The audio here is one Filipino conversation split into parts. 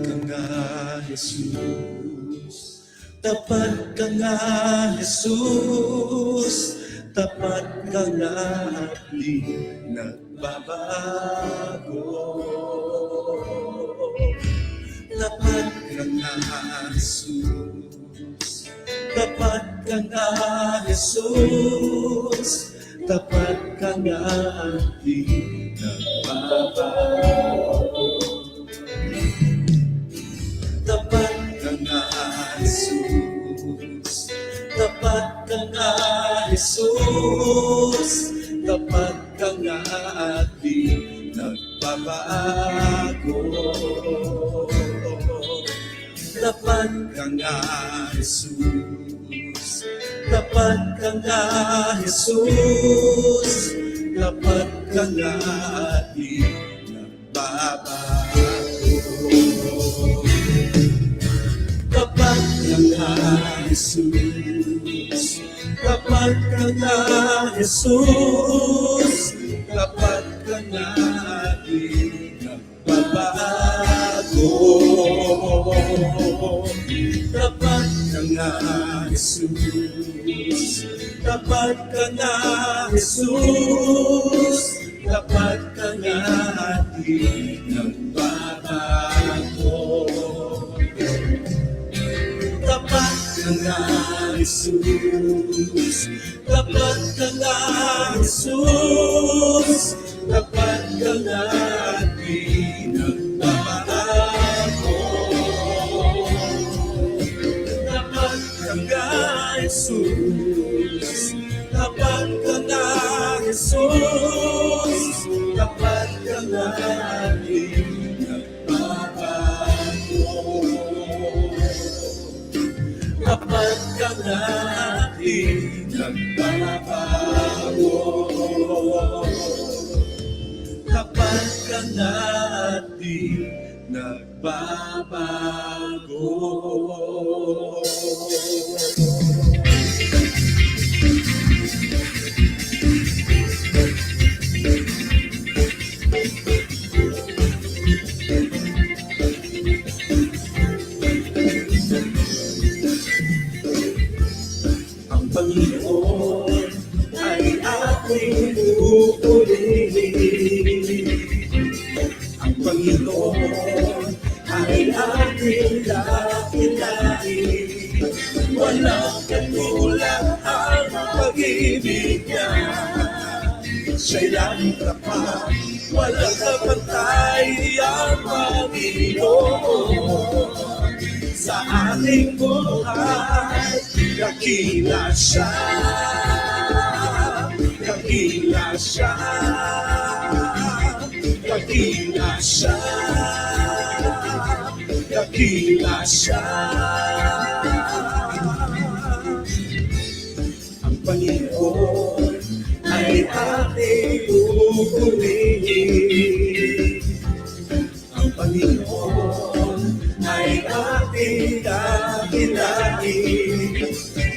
ka nga, Jesus. Tapat ka nga, Jesus. Tapat ka nga at di nagbabago. Tapat ka nga, Jesus. Tapat ka nga, Jesus. Tapat ka nga at di nagbabago. Tapat ka nga, Jesus. Tapat ka nga, Jesus. Tapat ka nga at di nagbabago. Tapat ka nga, Jesus. Tapat ka nga, Jesus. Tapat ka nga at di nagbabago. Tapat ka nga, Jesus. Tapat ka nga, Jesus. Tapat ka nga at di nagbabago. Tapat ka nga, Jesus. Tapat ka nga, Jesus. Tapat ka nga at di nagbabago. Tapat ka nga, Jesus. Tapat ka nga, Jesus. Tapat ka nga at di nagbabago. Tapat ka nga, Jesus. Tapat ka nga, Jesus. Tapat ka nga at di nagbabago. Tapat ka nga at di nagbabago. Tapat ka nga at di nagbabago. Ang Panginoon ay ating pupurihin. Ang Panginoon ay ating dakilain. Walang katulad ang pag-ibig niya. Siya'y laging tapat, walang kapantay ang Panginoon. Sa ating buhay, dakila siya, dakila siya, dakila siya, dakila siya. Ang Panginoon ay ating pupurihin. Ang Panginoon ay ating dakilain.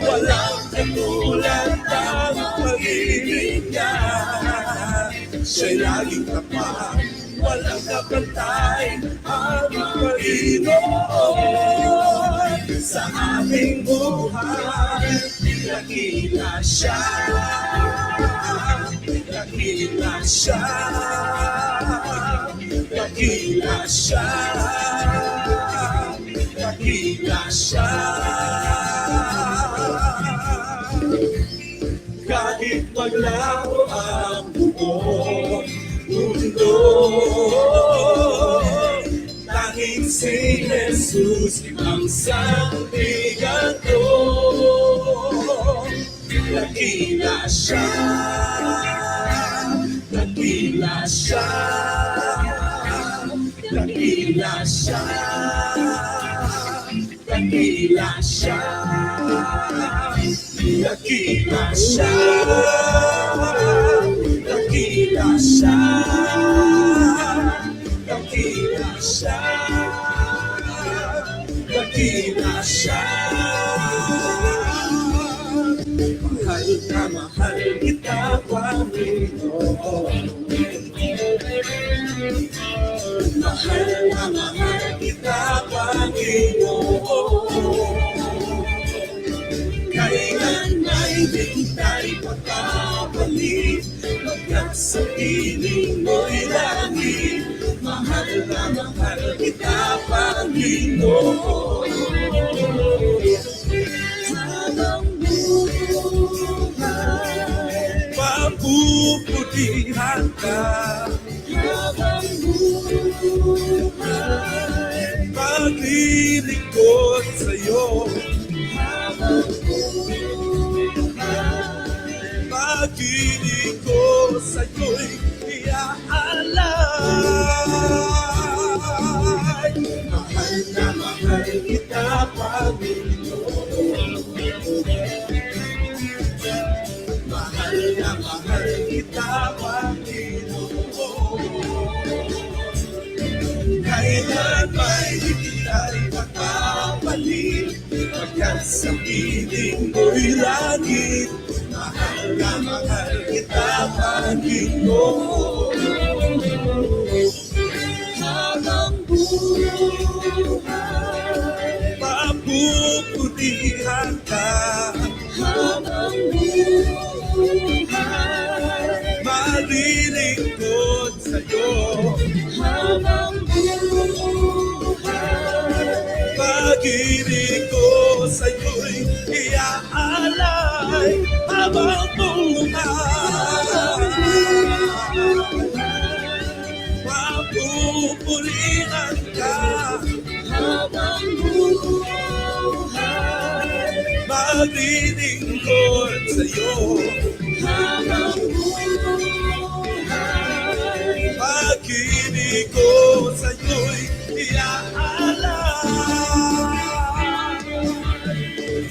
Walang katulad ang pag-ibig niya. Siya'y laging tapat, walang kapantay ang Panginoon. Sa ating buhay, dakila siya, dakila siya, dakila siya, dakila siya. Kahit maglaho ang buong mundo, tanging si Jesus ang sandigan ko. Dakila siya, dakila siya, dakila siya, dakila siya, dakila siya, dakila siya, dakila siya, dakila siya. Mahal kita, Panginoon. Mahal na mahal kita, Panginoon. Kailan ay di tayo pagkabalik, pagkat sa piling mo'y langit. Mahal na mahal kita, Panginoon. Habang buhay, mapuputihan ka. Habang buhay, maglilingkod sa'yo. Habang buhay, pag-ibig ko sa'yo'y iaalay. Mahal na mahal kita, Panginoon. Mahal na mahal kita, Panginoon. Kailan ba'y di tayo makabalik, pagkat sa piling mo'y langit. Mahal na mahal kita, Panginoon. Habang buhay, mapuputihan ka. Habang buhay, malilingkod sa'yo. Habang buhay, pag-ibig ko sa'yo'y iaalay. Habang buhay, mapupurihan ka. Habang buhay, maglilingkod sa'yo. Habang buhay, pag-ibig ko sa'yo'y iaalay.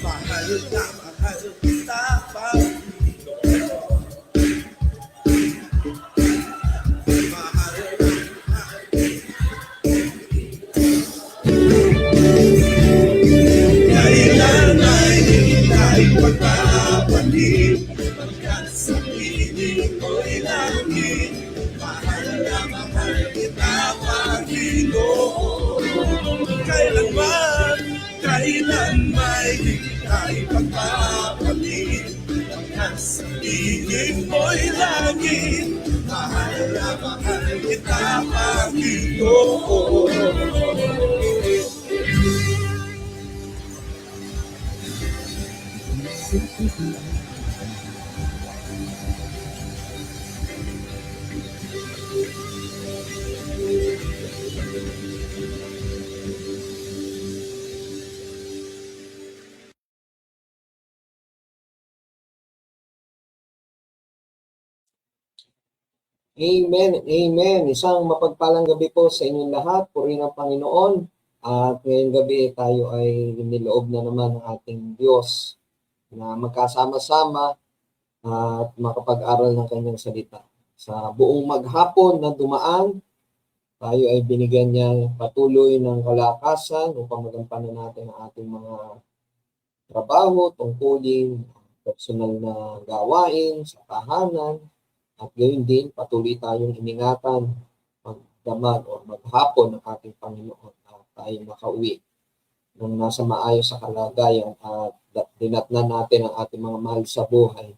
Mahal na mahal kita, Panginoon. Mahal na mahal. Kailan ay di tayo pagkabalik, pagkat sa piling mo'y langit. Mahal na mahal kita, Panginoon. Kailan may di tayo pagkabalik, pagkat sa piling mo'y langit. Mahal na mahal kita, Panginoon. Amen, amen. Isang mapagpalang gabi po sa inyong lahat. Purihin ang Panginoon. At ngayong gabi tayo ay niloob na naman ng ating Diyos na magkasama-sama at makapag-aral ng kanyang salita. Sa buong maghapon na dumaan, tayo ay binigyan niya patuloy ng kalakasan upang magampanan natin ang ating mga trabaho, tungkulin, personal na gawain sa tahanan. At gayon din, patuloy tayong iningatan magdamag o maghapon ng ating Panginoon at tayo makauwi nang nasa maayos sa kalagayan at dinatnan natin ang ating mga mahal sa buhay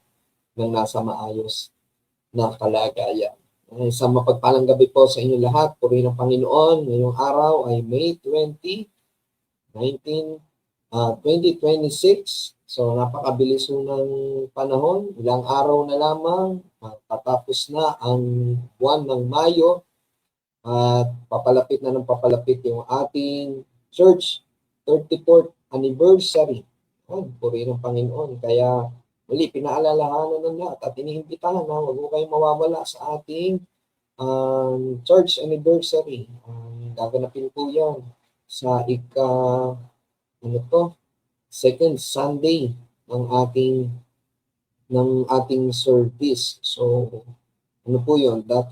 nang nasa maayos na kalagayan. Isang mapagpalang gabi po sa inyo lahat. Purihin ang Panginoon. Ngayong araw ay May 20, 2026. So napakabilis ng panahon. Ilang araw na lamang. Tatapos na ang buwan ng Mayo. At papalapit na ng papalapit yung ating church 34th anniversary. Purihin ang Panginoon. Kaya muli, pinaalalahanan ng lahat at iniimbitahan na huwag mo kayong mawawala sa ating church anniversary. Gaganapin po yan sa second Sunday ng ating service. So, ano po yun? That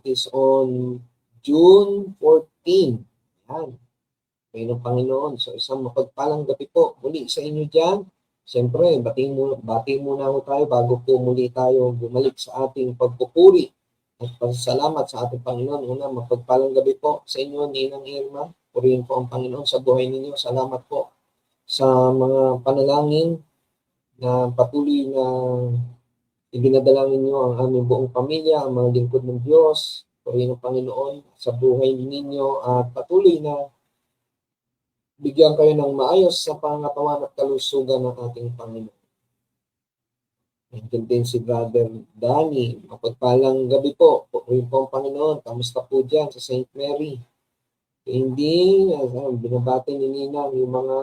is on June 14. Yan. Purihin ang Panginoon. So, isang mapagpalang gabi po muli sa inyo dyan. Siyempre, bati muna ho tayo bago po muli tayo bumalik sa ating pagpupuri at pasasalamat sa ating Panginoon. Una, mapagpalang gabi po sa inyo, Ninang Irma. Purihin po ang Panginoon sa buhay ninyo. Salamat po sa mga panalangin na patuloy na ibinadalangin niyo ang aming buong pamilya, ang mga lingkod ng Diyos. Purihin ang Panginoon sa buhay ninyo at patuloy na bigyan kayo ng maayos sa pangatawan at kalusugan ng ating Panginoon. Nandiyan din si Brother Danny. Mapagpalang gabi po. Purihin po ang Panginoon. Kamusta po dyan sa St. Mary? Hindi, binabati ni Nina yung mga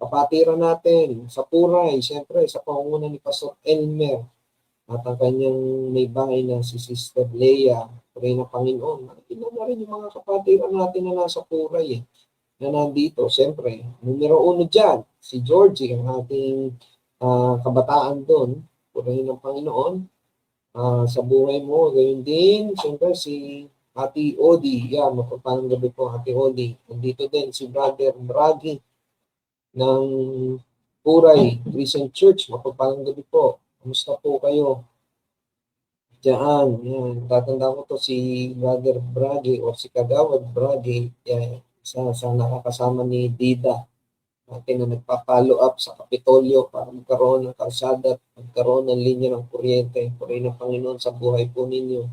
kapatiran natin sa Puray, siyempre sa pangunguna ni Pastor Elmer at ang kanyang may bahay na si Sister Leia. Purihin ang Panginoon. Tingnan na rin yung mga kapatiran natin na nasa Puray na nandito. Siyempre, numero 1 dyan, si Georgie, ang ating kabataan doon. Purihin ng Panginoon sa buhay mo. Gayun din, siyempre si Ate Odi. Yan, mapagpalang gabi po, Ate Odi. Nandito din si Brother Bragi ng Puray Christian Church. Mapagpalang gabi po. Kamusta po kayo? Diyan, yan. Tatanda ko to si Brother Bragi o si Kagawad Bragi. Yan, sa nakakasama ni Dida natin na nagpa-follow up sa Kapitolyo para magkaroon ng kalsada at magkaroon ng linya ng kuryente. Purihin ng Panginoon sa buhay po ninyo.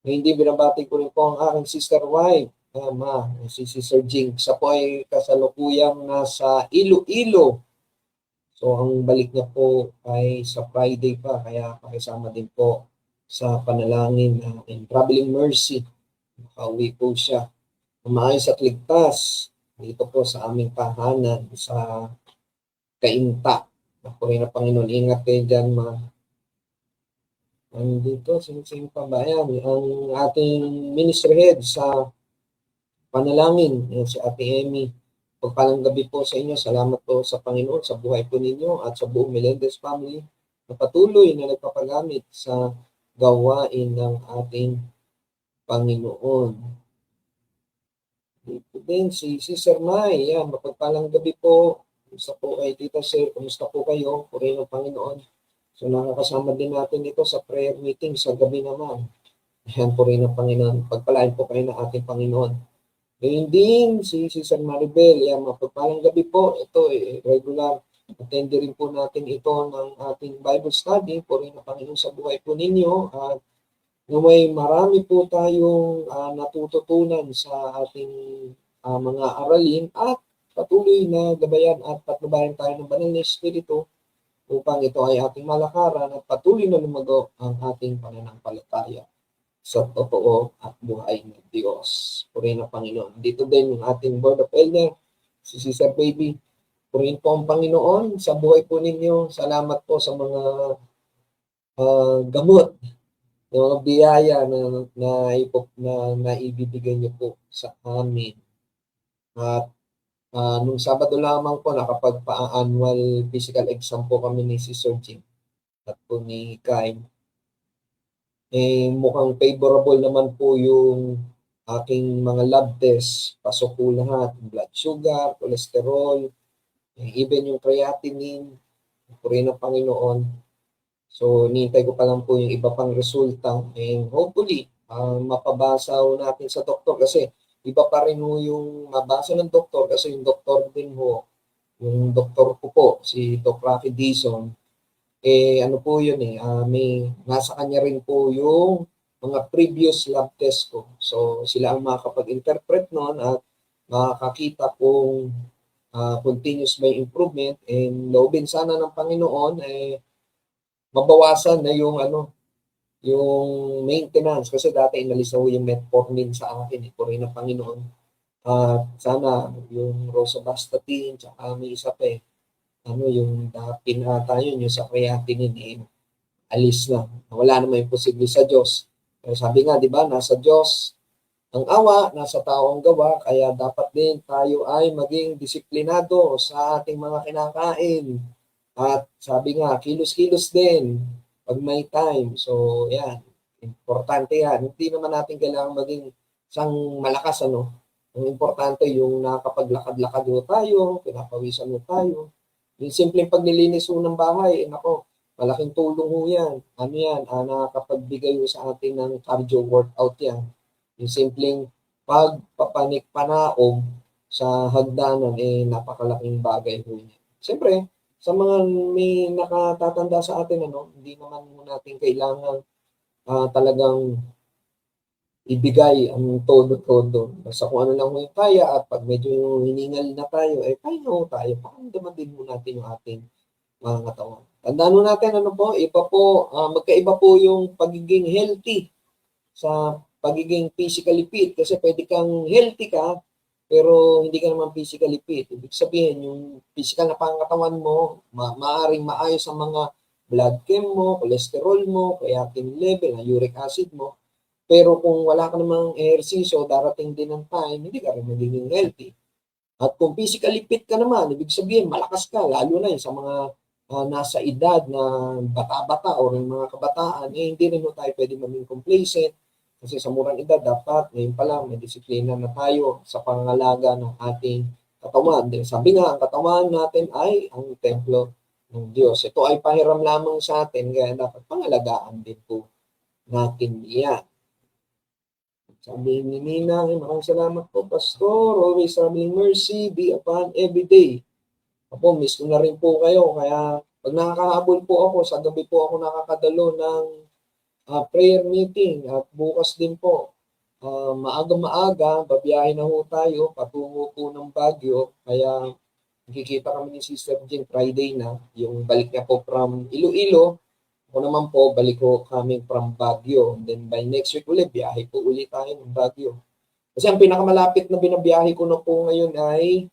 Hindi binabati ko rin po ang aking sister wife, si Sister Jing. Siya po ay kasalukuyang nasa Iloilo. So ang balik niya po ay sa Friday pa, kaya pakisama din po sa panalangin and traveling mercy. Makauwi po siya. Maayos at ligtas dito po sa aming tahanan sa Kainta. Purihin ng Panginoon. Ingat kayo dyan, dito, sino pa ba yan? Ang ating ministry head sa panalangin, yan, si Ate Emmy. Pagpalang gabi po sa inyo. Salamat po sa Panginoon, sa buhay po ninyo at sa buong Melendez family na patuloy na nagpapagamit sa gawain ng ating Panginoon. Dito din si Sister Mai. Yan, mapagpalang gabi po. Kumusta po kayo, Tita Sir? Kumusta po kayo? Purihin ng Panginoon. So nakakasama din natin ito sa prayer meeting sa gabi naman. Ayan po rin ang Panginoon. Pagpalain po kayo ng ating Panginoon. Ngayon din, si Sister Maribel, yan, mapagpalang gabi po. Ito, regular. Attend rin po natin ito ng ating Bible study. Po rin ang Panginoon sa buhay po ninyo. At may marami po tayong natututunan sa ating mga aralin at patuloy na gabayan at patnubayan tayo ng banal na Espiritu upang ito ay ating malakaran at patuloy na lumago ang ating pananampalataya sa totoo at buhay ng Diyos. Purihin ang Panginoon. Dito din yung ating Board of Elder, si Sister Baby. Purihin po ang Panginoon sa buhay po ninyo. Salamat po sa mga gamot, ng mga biyaya na naibibigay niyo po sa amin. At nung Sabado lamang po, nakapagpa-annual physical exam po kami ni Sister Jim at po ni Kai. Mukhang favorable naman po yung aking mga lab test. Pasok po lahat. Blood sugar, cholesterol, even yung creatinine. Purihin ng Panginoon. So, nintay ko pa lang po yung iba pang resulta. And hopefully, mapabasa natin sa doktor kasi iba pa rin ho yung mabasa ng doktor kasi yung doktor din ho, yung doktor ko po, si Doc Rafi Dizon, ano po yun may nasa kanya rin po yung mga previous lab test ko. So, sila ang makakapag-interpret noon at makakakita kung continuous by improvement and loobin sana ng Panginoon mabawasan na yung yung maintenance kasi dati inalis na yung metformin sa akin po rin ng Panginoon. Sana yung rosuvastatin tsaka may isa pa yung dapin yun yung sa creatinine alis na. Wala naman yung posible sa Diyos. Pero sabi nga, di ba, nasa Diyos ang awa, nasa tao ang gawa, kaya dapat din tayo ay maging disiplinado sa ating mga kinakain. At sabi nga, kilos-kilos din pag may time. So, yan. Importante yan. Hindi naman natin kailangan maging isang malakas, Ang importante yung nakapaglakad-lakad mo tayo, pinapawisan mo tayo. Yung simpleng paglilinis mo ng bahay, nako, Malaking tulong ho yan. Ano yan? Nakakapagbigay ho sa atin ng cardio workout yan. Yung simpleng pagpapanik panaog sa hagdanan, napakalaking bagay ho yan. Siyempre, sa mga may nakatatanda sa atin, hindi naman mo natin kailangan talagang ibigay ang todo-todo. Basta kung ano lang mo yung kaya at pag medyo hiningal na tayo, kaya ho tayo. Pakiramdaman din mo natin yung ating mga katawan. Tandaan mo natin, iba po, magkaiba po yung pagiging healthy sa pagiging physically fit. Kasi pwede kang healthy ka, pero hindi ka naman physically fit. Ibig sabihin, yung physical na pangatawan mo, maaaring maayos ang mga blood chem mo, cholesterol mo, creatinine level, uric acid mo. Pero kung wala ka namang ehersisyo, darating din ang time, hindi ka rin magiging healthy. At kung physically fit ka naman, ibig sabihin, malakas ka, lalo na yun sa mga nasa edad na bata-bata o yung mga kabataan, hindi rin mo tayo pwede maging complacent. Kasi sa murang edad, dapat ngayon pa lang may disiplina na tayo sa pangangalaga ng ating katawan. Sabi nga, ang katawan natin ay ang templo ng Diyos. Ito ay pahiram lamang sa atin, kaya dapat pangalagaan din po natin yan. Sabi ni Nina, maraming salamat po, Pastor. Always traveling mercy, be upon every day. Ako, miss ko na rin po kayo. Kaya pag nakakahabol po ako, sa gabi po ako nakakadalo ng prayer meeting. At bukas din po, maaga-maaga, babiyahe na ho tayo, patungo po ng Baguio. Kaya nakikita kami ni Sister Jean Friday na, yung balik niya po from Iloilo. Ako naman po, balik ko kami from Baguio. And then by next week ulit, biyahe po ulit tayo ng Baguio. Kasi ang pinakamalapit na binabiyahe ko na po ngayon ay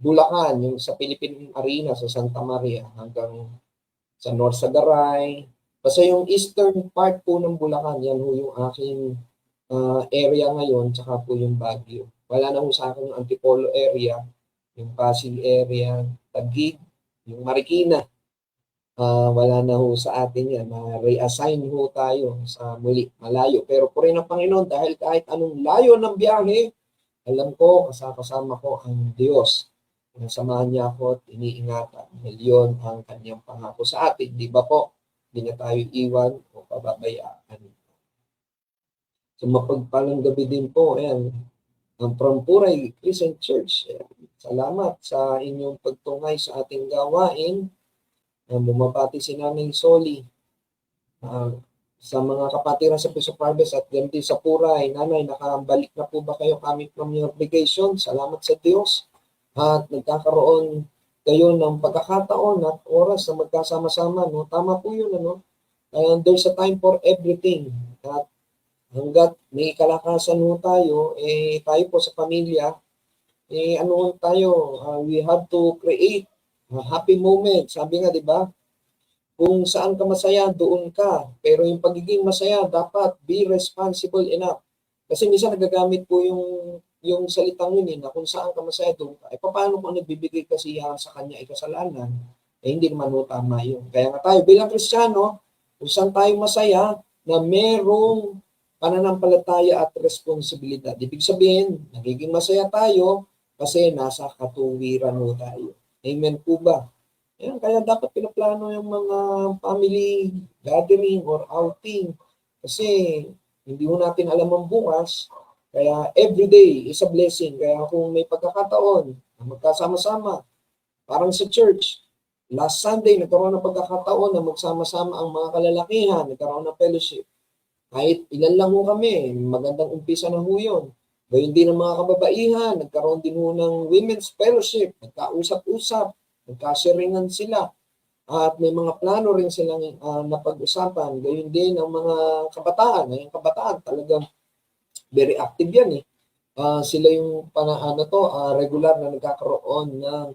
Bulacan, yung sa Philippine Arena sa Santa Maria hanggang sa North Sagaray. Basta yung eastern part po ng Bulacan, yan ho yung aking area ngayon, tsaka po yung Baguio. Wala na ho sa akin yung Antipolo area, yung Pasig area, Taguig, yung Marikina. Wala na ho sa atin yan. Reassign ho tayo sa muli, malayo. Pero po rin ang Panginoon, dahil kahit anong layo ng biyahe, alam ko, kasama ko ang Diyos. Samahan niya ako at iniingatan. Dahil yun ang kanyang pangako sa atin. Di ba po? Hindi na tayo iwan o pababayaan. So mapagpalang gabi din po. Ayan. Ang From Puray Christian Church. Ayan. Salamat sa inyong pagtungay sa ating gawain. Bumabati si Nanay Soli. Sa mga kapatiran sa Piso Harvest at ganti sa Puray. Nanay, nakabalik na po ba kayo kami from your vacation? Salamat sa Diyos. At nagkakaroon kayo ng pagkakataon at oras na magkasama-sama. No? Tama po yun. There's a time for everything. At hanggat may kalakasan mo tayo, tayo po sa pamilya, we have to create a happy moment. Sabi nga, di ba? Kung saan ka masaya, doon ka. Pero yung pagiging masaya, dapat be responsible enough. Kasi minsan nagagamit po yung salitang yun na kung saan ka masaya, doon ka. Paano kung nagbibigay kasiyahan sa kanya ay kasalanan? Hindi naman ho tama yun. Kaya nga tayo bilang Kristiyano, kung saan tayo masaya, na merong pananampalataya at responsibilidad. Ibig sabihin, nagiging masaya tayo kasi nasa katuwiran ho tayo. Amen po ba? Ayan, kaya dapat pinaplano yung mga family gathering or outing. Kasi hindi ho natin alam ang bukas. Kaya everyday is a blessing. Kaya kung may pagkakataon na magkasama-sama, parang sa church, last Sunday, nagkaroon ng pagkakataon na magsama-sama ang mga kalalakihan, nagkaroon ng fellowship. Kahit ilan lang ho kami, magandang umpisa na ho yun. Gayun din ang mga kababaihan, nagkaroon din ho ng women's fellowship, nagkausap-usap, nagkasharingan sila. At may mga plano rin silang napag-usapan. Gayun din ang mga kabataan. Ang kabataan talagang very active yan sila yung regular na nagkakaroon ng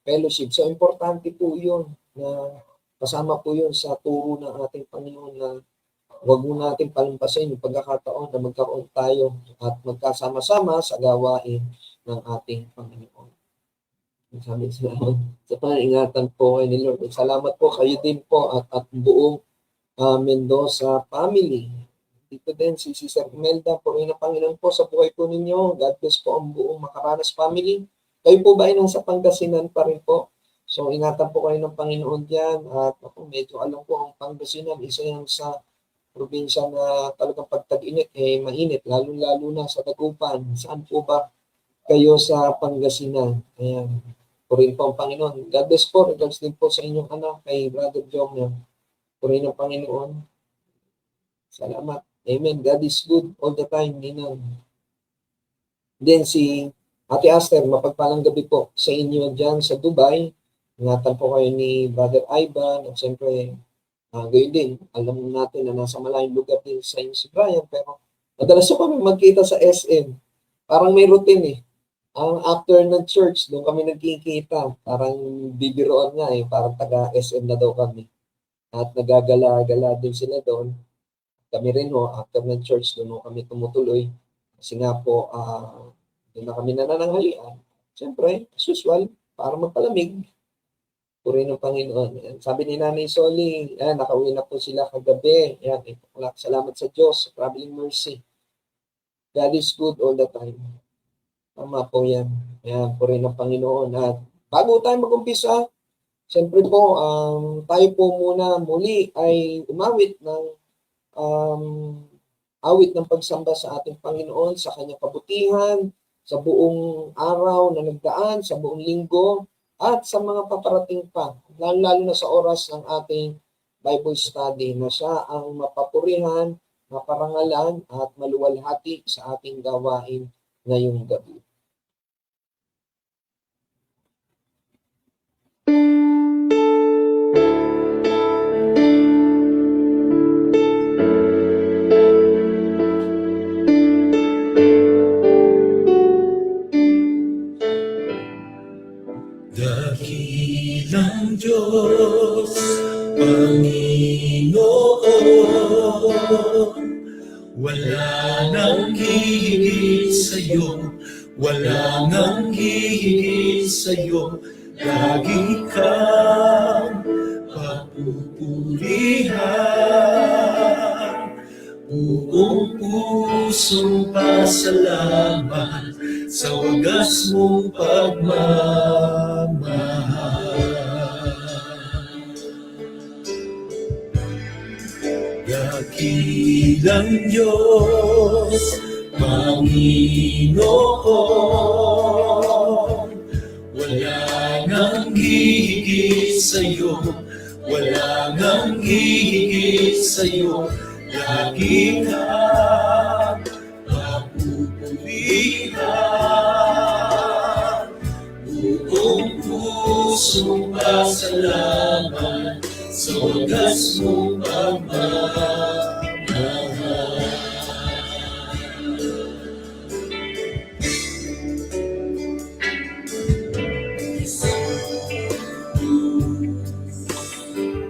fellowship. So, importante po yun na kasama po yun sa turo ng ating Panginoon na huwag mo natin palampasin yung pagkakataon na magkaroon tayo at magkasama-sama sa gawain ng ating Panginoon. Sabi sa pangingatan po kay ni Lord. Salamat po kayo din po at buong Mendoza family. Dito din si Sister Imelda, purihin ng Panginoon po sa buhay po ninyo. God bless po ang buong Makaranas family. Kayo po ba ay nasa Pangasinan pa rin po? So, ingatan po kayo ng Panginoon diyan at ako medyo alam ko ang Pangasinan, isa yan sa probinsya na talagang pag tag-init, mainit, lalo-lalo na sa Dagupan. Saan po ba kayo sa Pangasinan? Ayan. Purihin po ang Panginoon. God bless po. Regards din po sa inyong anak, kay Brother Jomel. Purihin ang Panginoon. Salamat. Amen. God is good all the time. Ninang. Then si Ate Aster, mapagpalang gabi po sa inyo dyan sa Dubai. Ingatan po kayo ni Brother Ivan at siyempre gayon din, alam natin na nasa malayong lugar din sa inyo si Brian, pero madalas po kami magkita sa SM. Parang may routine eh. Ang after ng church, doon kami nagkikita. Parang bibiroan nga eh, parang taga SM na daw kami. At nagagala-gala din sila doon. Kami rin ho, after ng church, doon kami tumutuloy. Kasi nga po, doon na kami nanananghalian. Siyempre, as usual, para magpalamig. Purihin ng Panginoon. Sabi ni Nanay Soli, nakauwi na po sila kagabi. Yan, salamat sa Diyos, traveling mercy. God is good all the time. Tama po yan. Yan, purihin ng Panginoon. At bago tayo mag-umpisa, siyempre po, tayo po muna muli ay umawit ng awit ng pagsamba sa ating Panginoon, sa kanyang kabutihan, sa buong araw na nagdaan, sa buong linggo, at sa mga paparating pa, lalo na sa oras ng ating Bible study na siya ang mapapurihan, maparangalan at maluwalhati sa ating gawain ngayong gabi. Dakilang Diyos, Panginoon, wala nang hihigit sa'yo, wala nang hihigit sa'yo, lagi kang papupurihan, buong pusong pasalamat sa wagas mong pagmamahal. Dakilang Diyos, Panginoon, wala nang hihigit sa'yo, wala nang hihigit sa'yo, lagi kang papupurihan, buong pusong pasalamat sa wagas mong pagmamahal.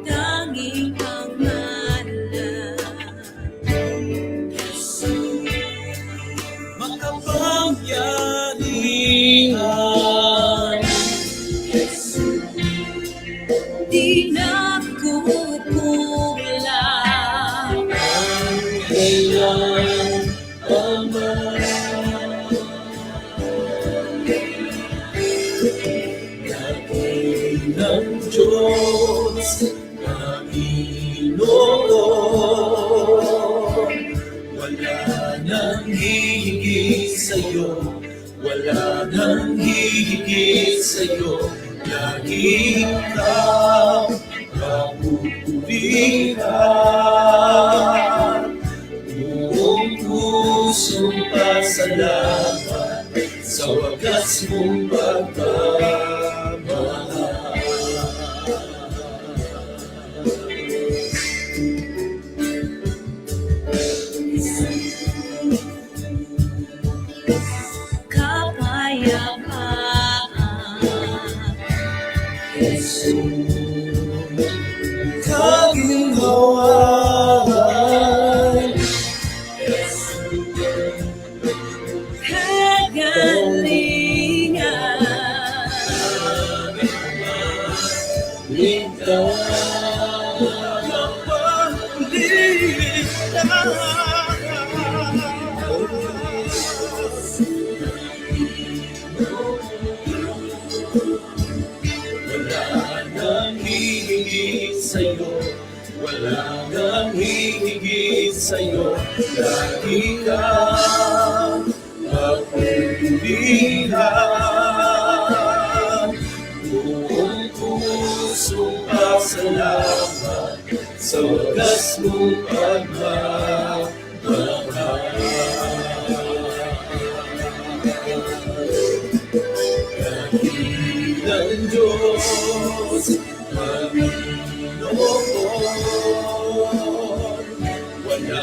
Tanging pangalan, Makapangyarihan, di na kukulang. kailan Ama. Dakilang Diyos, Panginoon, wala nang hihigit sa'yo, wala nang hihigit sa'yo, lagi kang papupurihan, buong pusong pasalamat sa wagas mong pagmamahal. Kapayapaan, Tanging hawakan, kagalingan, wala sa'yo, lagi kang mapilihan. Buong pusong pasalamat sa wagas mong pagmamahal. Dakilang Diyos, Panginoon, wala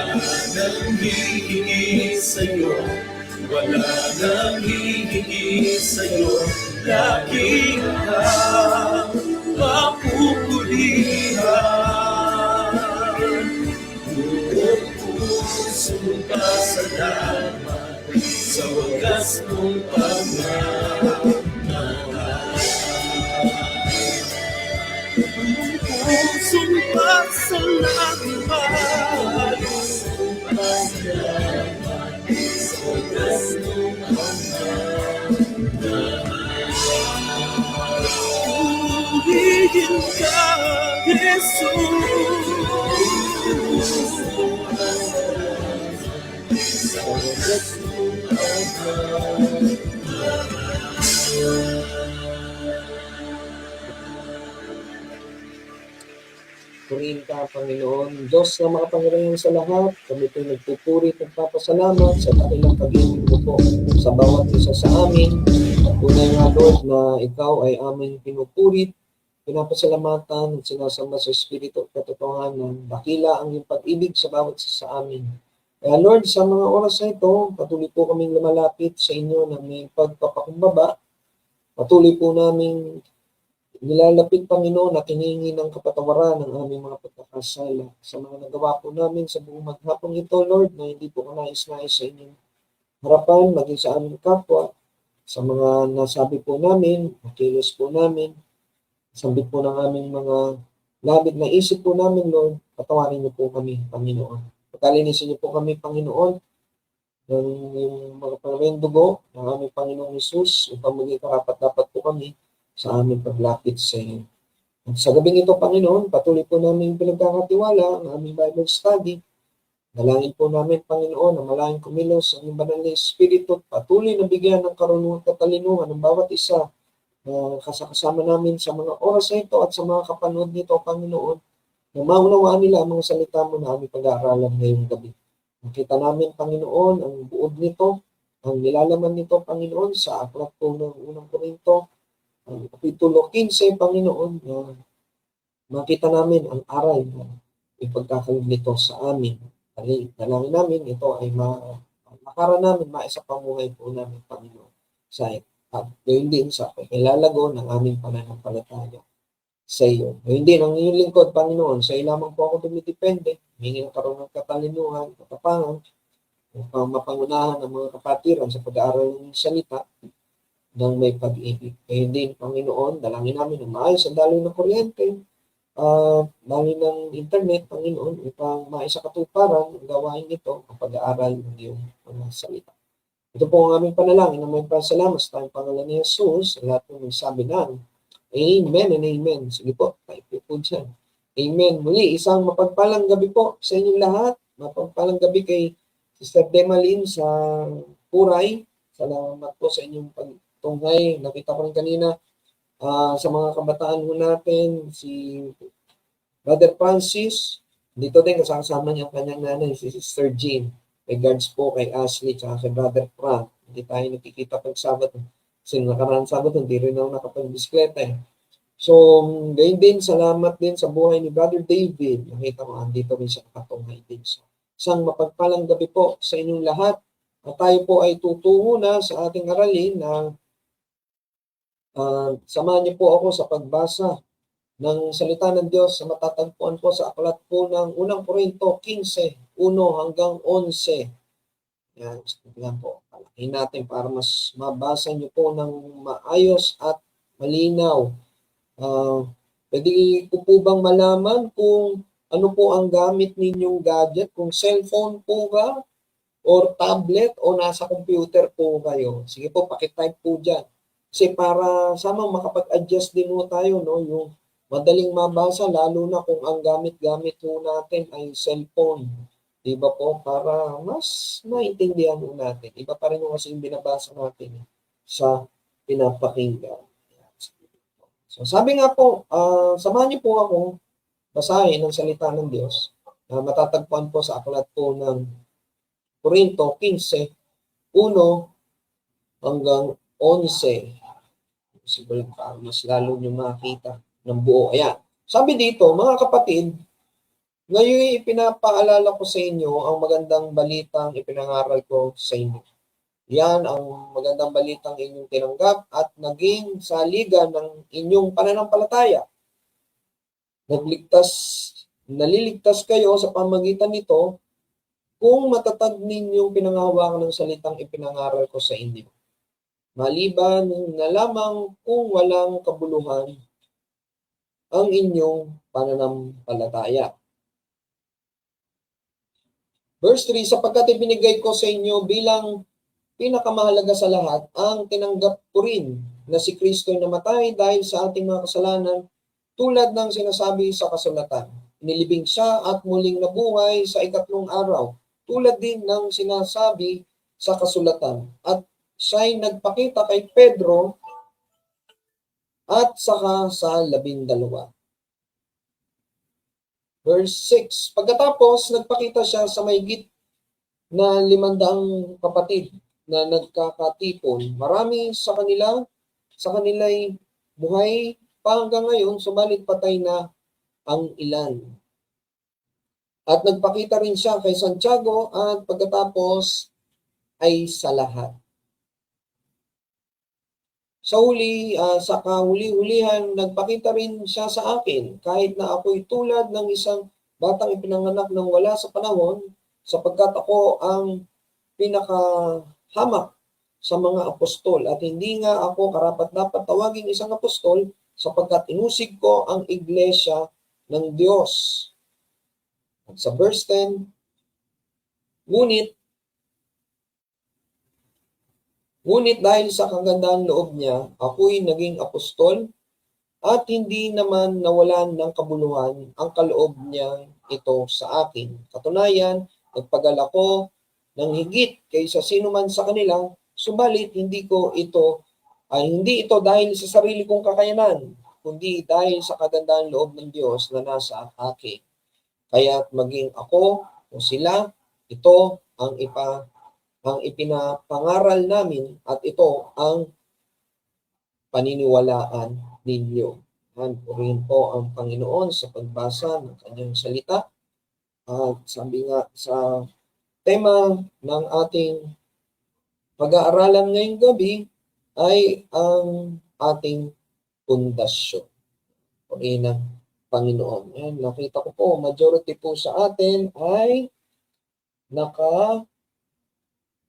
nang hihingi sa'yo, wala nang hihingi sa'yo, lagi kang mapupulihan. Buong pusong pasalamat sa wagas mong pagmamahal. Pusong pasalamat sa wagas mong pagmamahal. Purihin ka, Jesus. Sa wagas mong pagmamahal. Purihin ka, Panginoon. Diyos na makapangyarihan sa lahat, kami po'y nagpupuri at nagpapasalamat sa dakilang pag-ibig mo po sa bawat isa sa amin. At tunay nga, Lord, na ikaw ay aming pinupurit, pinapasalamatan at sinasamba sa Espiritu at katotohanan. Dakila ang iyong pag-ibig sa bawat isa sa amin. Kaya Lord, sa mga oras na ito, patuloy po kaming lumalapit sa inyo na may pagpapakumbaba. Patuloy po naming nilalapit, Panginoon, at hinihingi ng kapatawaran ng aming mga pagkakasala sa mga nagawa po namin sa buong maghapong ito, Lord, na hindi po kanais-nais sa inyong harapan, maging sa aming kapwa, sa mga nasabi po namin, nakilos po namin, sambit po ng aming mga labit na isip po namin, Lord, patawarin niyo po kami, Panginoon. Pagkalinisin niyo po kami, Panginoon, ng yung mga pangalang dugo ng aming Panginoong Hesus, upang maging karapat-dapat po kami sa aming paglapit sa iyo. At sa gabing ito, Panginoon, patuloy po namin pinagkakatiwala ang aming Bible study. Dalangin po namin, Panginoon, na malaking kumilos ang banal na Espiritu at patuloy na bigyan ng karunungan at katalinuhan ng bawat isa na kasama namin sa mga oras na ito at sa mga kapanood nito, Panginoon, na maunawaan nila ang mga salita mo na aming pag-aaralan ngayong gabi. Nakita namin, Panginoon, ang buod nito, ang nilalaman nito, Panginoon, sa aklat po ng unang Korinto, ang Kapitulo 15, Panginoon, na makita namin ang aral na ipagkakalog nito sa amin. Dalangin namin, ito ay makara namin, maisapamuhay po namin, Panginoon, sa at gayon din sa pagkilalago ng aming pananampalataya sa iyo. Gayon din ang iyong lingkod, Panginoon, sa iyo lamang po ako dumidepende, hingi ng karunong katalinuhan, katapangan, upang mapangunahan ang mga kapatiran sa pag-aaral ng salita ng may pag-ibig. Ngayon din, Panginoon, dalangin namin na maayos ang daloy ng kuryente, daloy ng internet, Panginoon, upang maisakatuparan ang gawain nito ang pag-aaral ng iyong mga salita. Ito po ang aming panalangin na may pasalamat sa tayong pangalan ni Jesus, lahat ng nagsabi ng Amen and Amen. Sige po, type po dyan. Amen. Muli, isang mapagpalang gabi po sa inyong lahat. Mapagpalang gabi kay Sister Demalyn sa Puray. Salamat po sa inyong pagtunghay. Nakita ko rin kanina sa mga kabataan ho natin, si Brother Francis. Dito din kasama niya ang kanyang nanay, si Sister Jean. Regards po kay Ashley at kay Brother Frank. Hindi tayo nakikita pag Sabado. Kasi nakaraan Sabado, hindi rin ako nakapag-bisikleta eh. So, gayon din, salamat din sa buhay ni Brother David. Nakita ko, andito rin siya nakatunghay din siya. Isang mapagpalang gabi po sa inyong lahat. At tayo po ay tutungo na sa ating aralin na samahan niyo po ako sa pagbasa ng salita ng Diyos sa matatagpuan po sa aklat po ng unang Korinto 15, 1 hanggang 11. Yan po. Palakin natin para mas mabasa niyo po ng maayos at malinaw. Pwede ko po bang malaman kung ano po ang gamit ninyong gadget? Kung cellphone po ba? Or tablet? O nasa computer po kayo? Sige po, pakitype po dyan. Kasi para sama makapag-adjust din po tayo, no? Yung madaling mabasa, lalo na kung ang gamit-gamit po natin ay cellphone. Di ba po? Para mas maintindihan mo natin. Iba pa rin yung kasi yung binabasa natin sa pinapakinggan. So, sabi nga po, samahan niyo po ako basahin ang salita ng Diyos na matatagpuan po sa aklat po ng Korinto 15, 1 hanggang 11. Siguro mas lalo nyo makita ng buo. Ayan. Sabi dito, mga kapatid, ngayon ipinapaalala ko sa inyo ang magandang balitang ipinangaral ko sa inyo. Yan ang magandang balitang inyong tinanggap at naging saligan ng inyong pananampalataya. Naliligtas kayo sa pamagitan nito kung matatag ninyong pinanghahawakan ng salitang ipinangaral ko sa inyo. Maliban na lamang kung walang kabuluhan ang inyong pananampalataya. Verse 3, sapagkat ibinigay ko sa inyo bilang pinakamahalaga sa lahat, ang tinanggap ko rin na si Kristo ay namatay dahil sa ating mga kasalanan tulad ng sinasabi sa kasulatan. Nilibing siya at muling nabuhay sa ikatlong araw tulad din ng sinasabi sa kasulatan. At siya'y nagpakita kay Pedro at saka sa 12. Verse 6, pagkatapos nagpakita siya sa mahigit na 500 kapatid na nagkakatipon. Marami sa kanila'y buhay pa hanggang ngayon, subalit patay na ang ilan. At nagpakita rin siya kay Santiago at pagkatapos ay sa lahat. Sa kahuli-hulihan, nagpakita rin siya sa akin, kahit na ako'y tulad ng isang batang ipinanganak ng wala sa panahon, sapagkat ako ang pinakahamak sa mga apostol. At hindi nga ako karapat-dapat tawaging isang apostol, sapagkat inusig ko ang iglesia ng Diyos. At sa verse 10, Ngunit dahil sa kagandahan loob niya, ako'y naging apostol at hindi naman nawalan ng kabuluhan ang kaloob niya ito sa akin. Katunayan, nagpagal ako ng higit kaysa sino man sa kanila, subalit hindi ito dahil sa sarili kong kakayanan, kundi dahil sa kagandahan loob ng Diyos na nasa akin. Kaya't maging ako o sila, ito ang ipinapangaral namin at ito ang paniniwalaan ninyo. Purihin po ang Panginoon sa pagbasa ng kanyang salita. At sabi nga sa tema ng ating pag-aaralan ngayong gabi ay ang ating pundasyon. Purihin ang Panginoon. Ayan, nakita ko po, majority po sa atin ay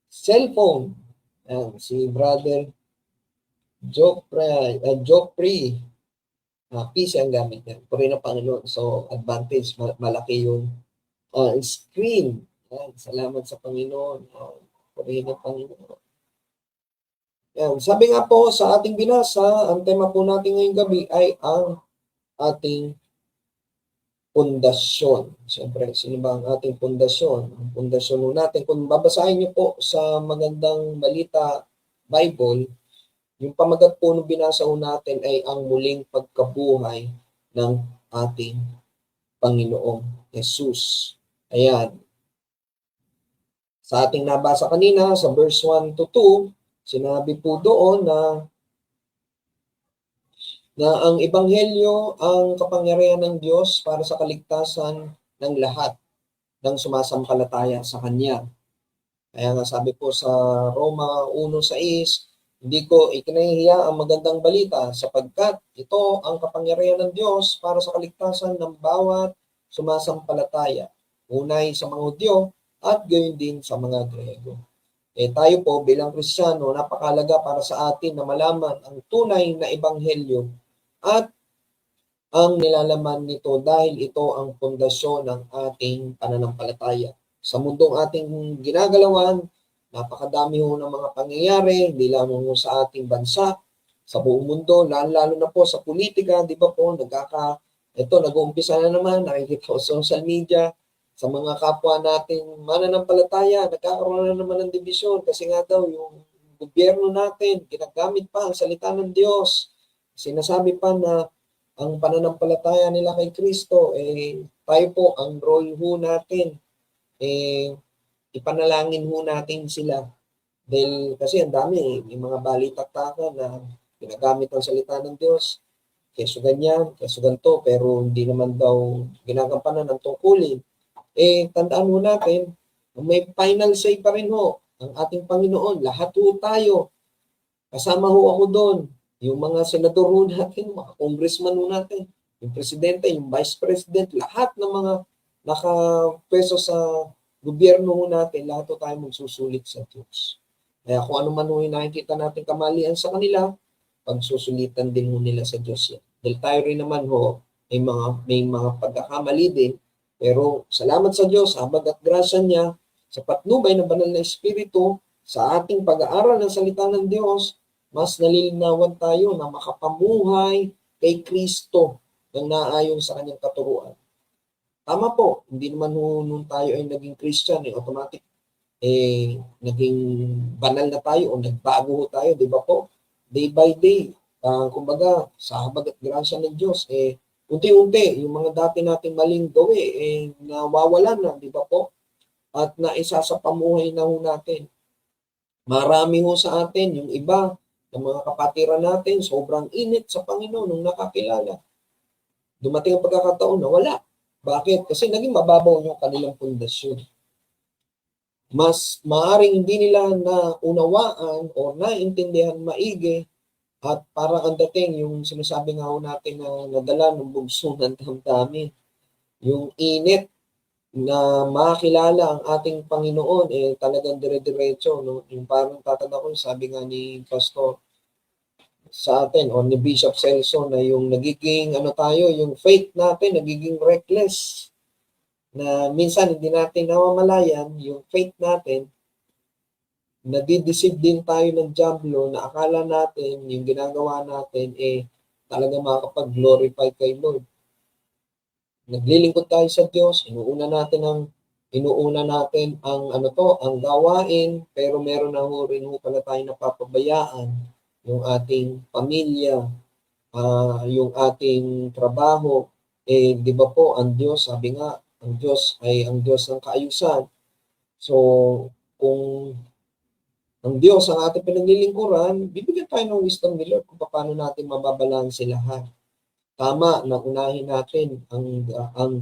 cellphone. Ayan, si Brother Joffrey, PC ang gamit niya. Puri ng Panginoon. So, advantage, malaki yung screen. Ayan, salamat sa Panginoon. Puri ng Panginoon. Ayan, sabi nga po sa ating binasa, ang tema po natin ngayong gabi ay ang ating pundasyon. Siyempre, sino ba ang ating pundasyon? Ang pundasyon natin, kung babasahin niyo po sa Magandang Balita Bible, yung pamagat po nung binasa natin ay ang muling pagkabuhay ng ating Panginoong Jesus. Ayan. Sa ating nabasa kanina, sa verse 1 to 2, sinabi po doon na ang ebanghelyo ang kapangyarihan ng Diyos para sa kaligtasan ng lahat ng sumasampalataya sa Kanya. Kaya nga sabi po sa Roma 1:6, hindi ko ikinahihiya ang magandang balita sapagkat ito ang kapangyarihan ng Diyos para sa kaligtasan ng bawat sumasampalataya, unay sa mga Hudyo at gayon din sa mga Grego. Tayo po bilang Kristiyano, napakahalaga para sa atin na malaman ang tunay na ebanghelyo at ang nilalaman nito dahil ito ang pundasyon ng ating pananampalataya. Sa mundong ating ginagalawan, napakadami ho ng mga pangyayari, hindi lamang sa ating bansa, sa buong mundo, lalo na po sa politika, di ba po, nag-uumpisa na naman, nakikita ko sa social media, sa mga kapwa natin mananampalataya, nagkakaroon na naman ng dibisyon kasi nga daw yung gobyerno natin, ginagamit pa ang salita ng Diyos. Sinasabi pa na ang pananampalataya nila kay Kristo, tayo po, ang role ho natin, ipanalangin ho natin sila. Dahil kasi ang dami, may mga balitaktakan na ginagamit ang salita ng Diyos, keso ganyan, keso ganito, pero hindi naman daw ginagampanan ng tungkulin. Tandaan mo natin, may final say pa rin ho ang ating Panginoon. Lahat ho tayo. Kasama ho ako doon. Yung mga senador ho natin, mga congressman ho natin, yung presidente, yung vice president, lahat ng mga nakapwesto sa gobyerno ho natin, lahat ho tayo magsusulit sa Diyos. Kaya kung ano man ho yung nakikita natin kamalian sa kanila, pagsusulitan din ho nila sa Diyos yan. Dahil tayo rin naman ho, may mga pagkakamali din, pero salamat sa Diyos, habag at grasya niya, sa patnubay ng banal na Espiritu, sa ating pag-aaral ng salita ng Diyos, mas nalilinawan tayo na makapamuhay kay Kristo ng naayon sa kanyang katuruan. Tama po, hindi naman nung tayo ay naging Christian, automatic, naging banal na tayo o nagbago tayo, di ba po? Day by day, kumbaga, sa habag at grasya ng Diyos, unti-unti, yung mga dati nating maling gawi, nawawala na, di ba po? At naisa sa pamuhay na ho natin. Marami ho sa atin, yung iba, ng mga kapatiran natin, sobrang init sa Panginoon nung nakakilala. Dumating ang pagkakataon na wala. Bakit? Kasi naging mababaw yung kanilang pundasyon. Mas maaring hindi nila naunawaan o naintindihan maigi at parang ang dating yung sinasabi nga ho natin na nadala ng bugso ng damdamin. Yung init na makilala ang ating Panginoon, talagang dire-diretso. No? Yung parang tatanda ko, sabi nga ni Pastor sa atin o ni Bishop Celso na yung nagiging yung faith natin nagiging reckless na minsan hindi natin namamalayan yung faith natin, nadideceive din tayo ng diablo na akala natin yung ginagawa natin talaga makakapag-glorify kay Lord. Naglilingkod tayo sa Diyos, inuuna natin ang gawain, pero meron na rin pala tayo napapabayaan, yung ating pamilya, yung ating trabaho. Di ba po, ang Diyos, sabi nga, ang Diyos ay ang Diyos ng kaayusan. So, kung ang Diyos ang ating pinaglilingkuran, bibigyan tayo ng wisdom ni Lord kung paano natin mababalanse lahat. Tama na unahin natin ang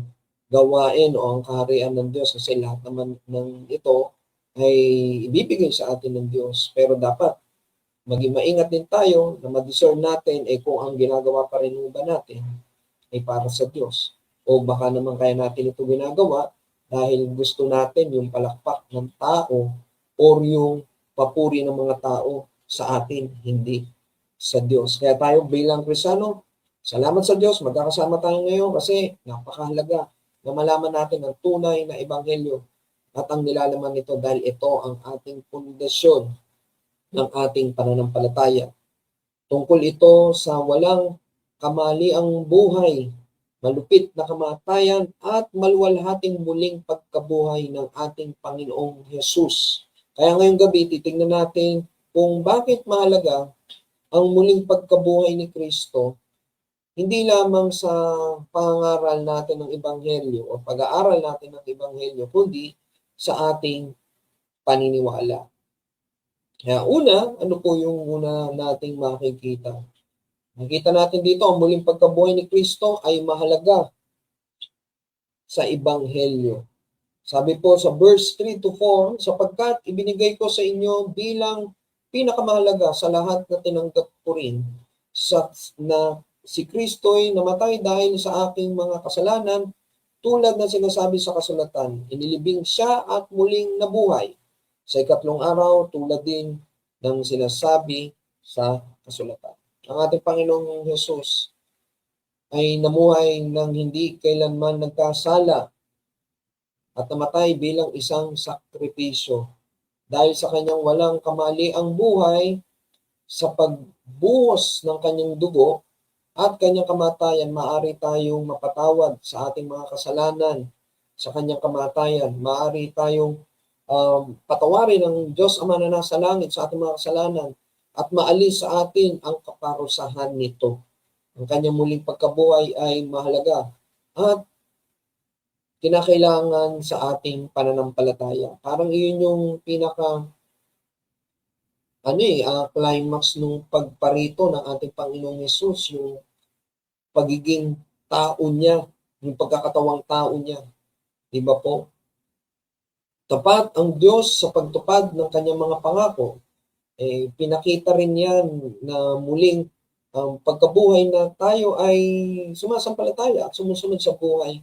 gawain o ang kaharian ng Diyos kasi lahat naman ng ito ay ibibigay sa atin ng Diyos. Pero dapat maging maingat din tayo na ma-discern natin kung ang ginagawa pa rin ba natin ay para sa Diyos. O baka naman kaya natin ito ginagawa dahil gusto natin yung palakpak ng tao o yung papuri ng mga tao sa atin, hindi sa Diyos. Kaya tayo bilang Kristiyano, salamat sa Diyos, magkakasama tayo ngayon kasi napakahalaga na malaman natin ang tunay na ebanghelyo at ang nilalaman nito dahil ito ang ating pundasyon ng ating pananampalataya. Tungkol ito sa walang kamaliang buhay, malupit na kamatayan at maluwalhating muling pagkabuhay ng ating Panginoong Hesus. Kaya ngayong gabi, titingnan natin kung bakit mahalaga ang muling pagkabuhay ni Kristo, hindi lamang sa pangaral natin ng Ebanghelyo o pag-aaral natin ng Ebanghelyo, kundi sa ating paniniwala. Kaya una, ano po yung una nating makikita? Nakita natin dito, ang muling pagkabuhay ni Kristo ay mahalaga sa Ebanghelyo. Sabi po sa verse 3-4, sapagkat ibinigay ko sa inyo bilang pinakamahalaga sa lahat na tinanggap ko rin na si Kristo'y namatay dahil sa aking mga kasalanan tulad na sinasabi sa kasulatan. Inilibing siya at muling nabuhay sa ikatlong araw tulad din ng sinasabi sa kasulatan. Ang ating Panginoong Hesus ay namuhay ng hindi kailanman nagkasala at namatay bilang isang sakripisyo. Dahil sa kanyang walang kamaliang buhay, sa pagbuhos ng kanyang dugo at kanyang kamatayan, maaari tayong mapatawad sa ating mga kasalanan sa kanyang kamatayan. Maaari tayong patawarin ng Diyos Ama na nasa langit sa ating mga kasalanan at maalis sa atin ang kaparusahan nito. Ang kanyang muling pagkabuhay ay mahalaga at kinakailangan sa ating pananampalataya. Parang iyon yung pinaka climax nung pagparito ng ating Panginoong Hesus, yung pagiging tao niya, yung pagkakatawang tao niya. Di ba po? Tapat ang Diyos sa pagtupad ng kanyang mga pangako. Pinakita rin yan na muling pagkabuhay na tayo ay sumasampalataya at sumusunod sa buhay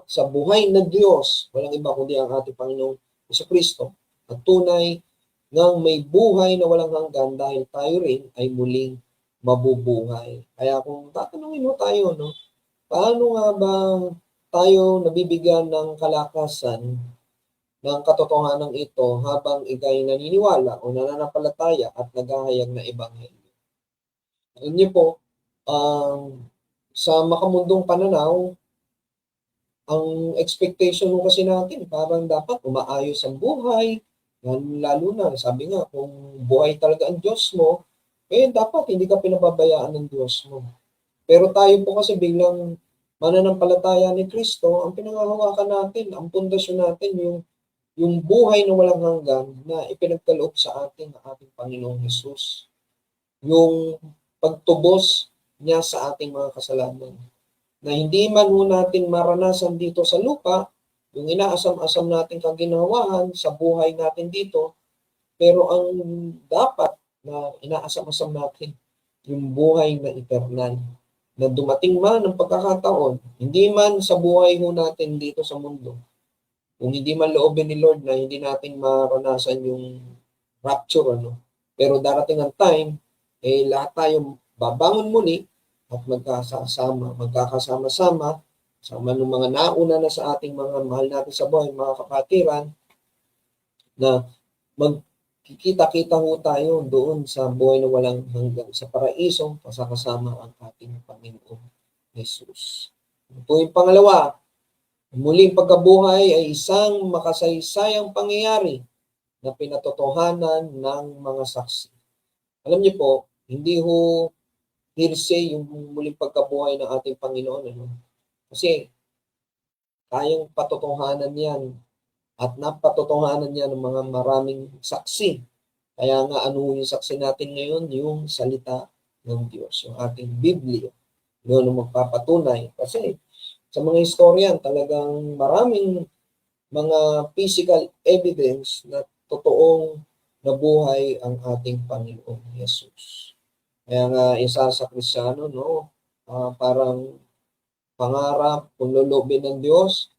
sa buhay na Diyos. Walang iba kundi ang ating Panginoong Jesucristo. At tunay ng may buhay na walang hanggan dahil tayo rin ay muling mabubuhay. Kaya kung tatanungin mo tayo, no, paano nga ba tayo nabibigyan ng kalakasan ng katotohanan ito habang ikay naniniwala o nananampalataya at naghahayag na ebanghelyo? Alam niyo po, sa makamundong pananaw, ang expectation mo kasi natin, parang dapat umaayos ang buhay, lalo na, sabi nga, kung buhay talaga ang Diyos mo, dapat hindi ka pinababayaan ng Diyos mo. Pero tayo po kasi biglang mananampalataya ni Kristo, ang pinangahawakan natin, ang pundasyon natin, yung buhay na walang hanggan na ipinagkaloob sa atin ng ating Panginoong Hesus. Yung pagtubos niya sa ating mga kasalanan. Na hindi man ho natin maranasan dito sa lupa, yung inaasam-asam nating kaginawahan sa buhay natin dito, pero ang dapat na inaasam-asam natin, yung buhay na eternal. Na dumating man ang pagkakataon, hindi man sa buhay ho natin dito sa mundo, kung hindi man loobin ni Lord na hindi natin maranasan yung rapture, pero darating ang time, lahat tayo babangon muli at magkakasama-sama, sama ng mga nauna na sa ating mga mahal natin sa buhay, mga kapatiran, na magkikita-kita ho tayo doon sa buhay na walang hanggan, sa paraiso, kasama ang ating Panginoong Jesus. Ito yung pangalawa, muling pagkabuhay ay isang makasaysayang pangyayari na pinatotohanan ng mga saksi. Alam niyo po, hindi ho hearsay yung muling pagkabuhay ng ating Panginoon. Kasi kayang patotohanan yan at napatotohanan yan ng mga maraming saksi. Kaya nga ano yung saksi natin ngayon? Yung salita ng Diyos, yung ating Biblia. Yun ang magpapatunay. Kasi sa mga historian, talagang maraming mga physical evidence na totoong nabuhay ang ating Panginoong Yesus. Kaya nga isa sa Kristiyano, parang pangarap, kung lulubin ng Diyos,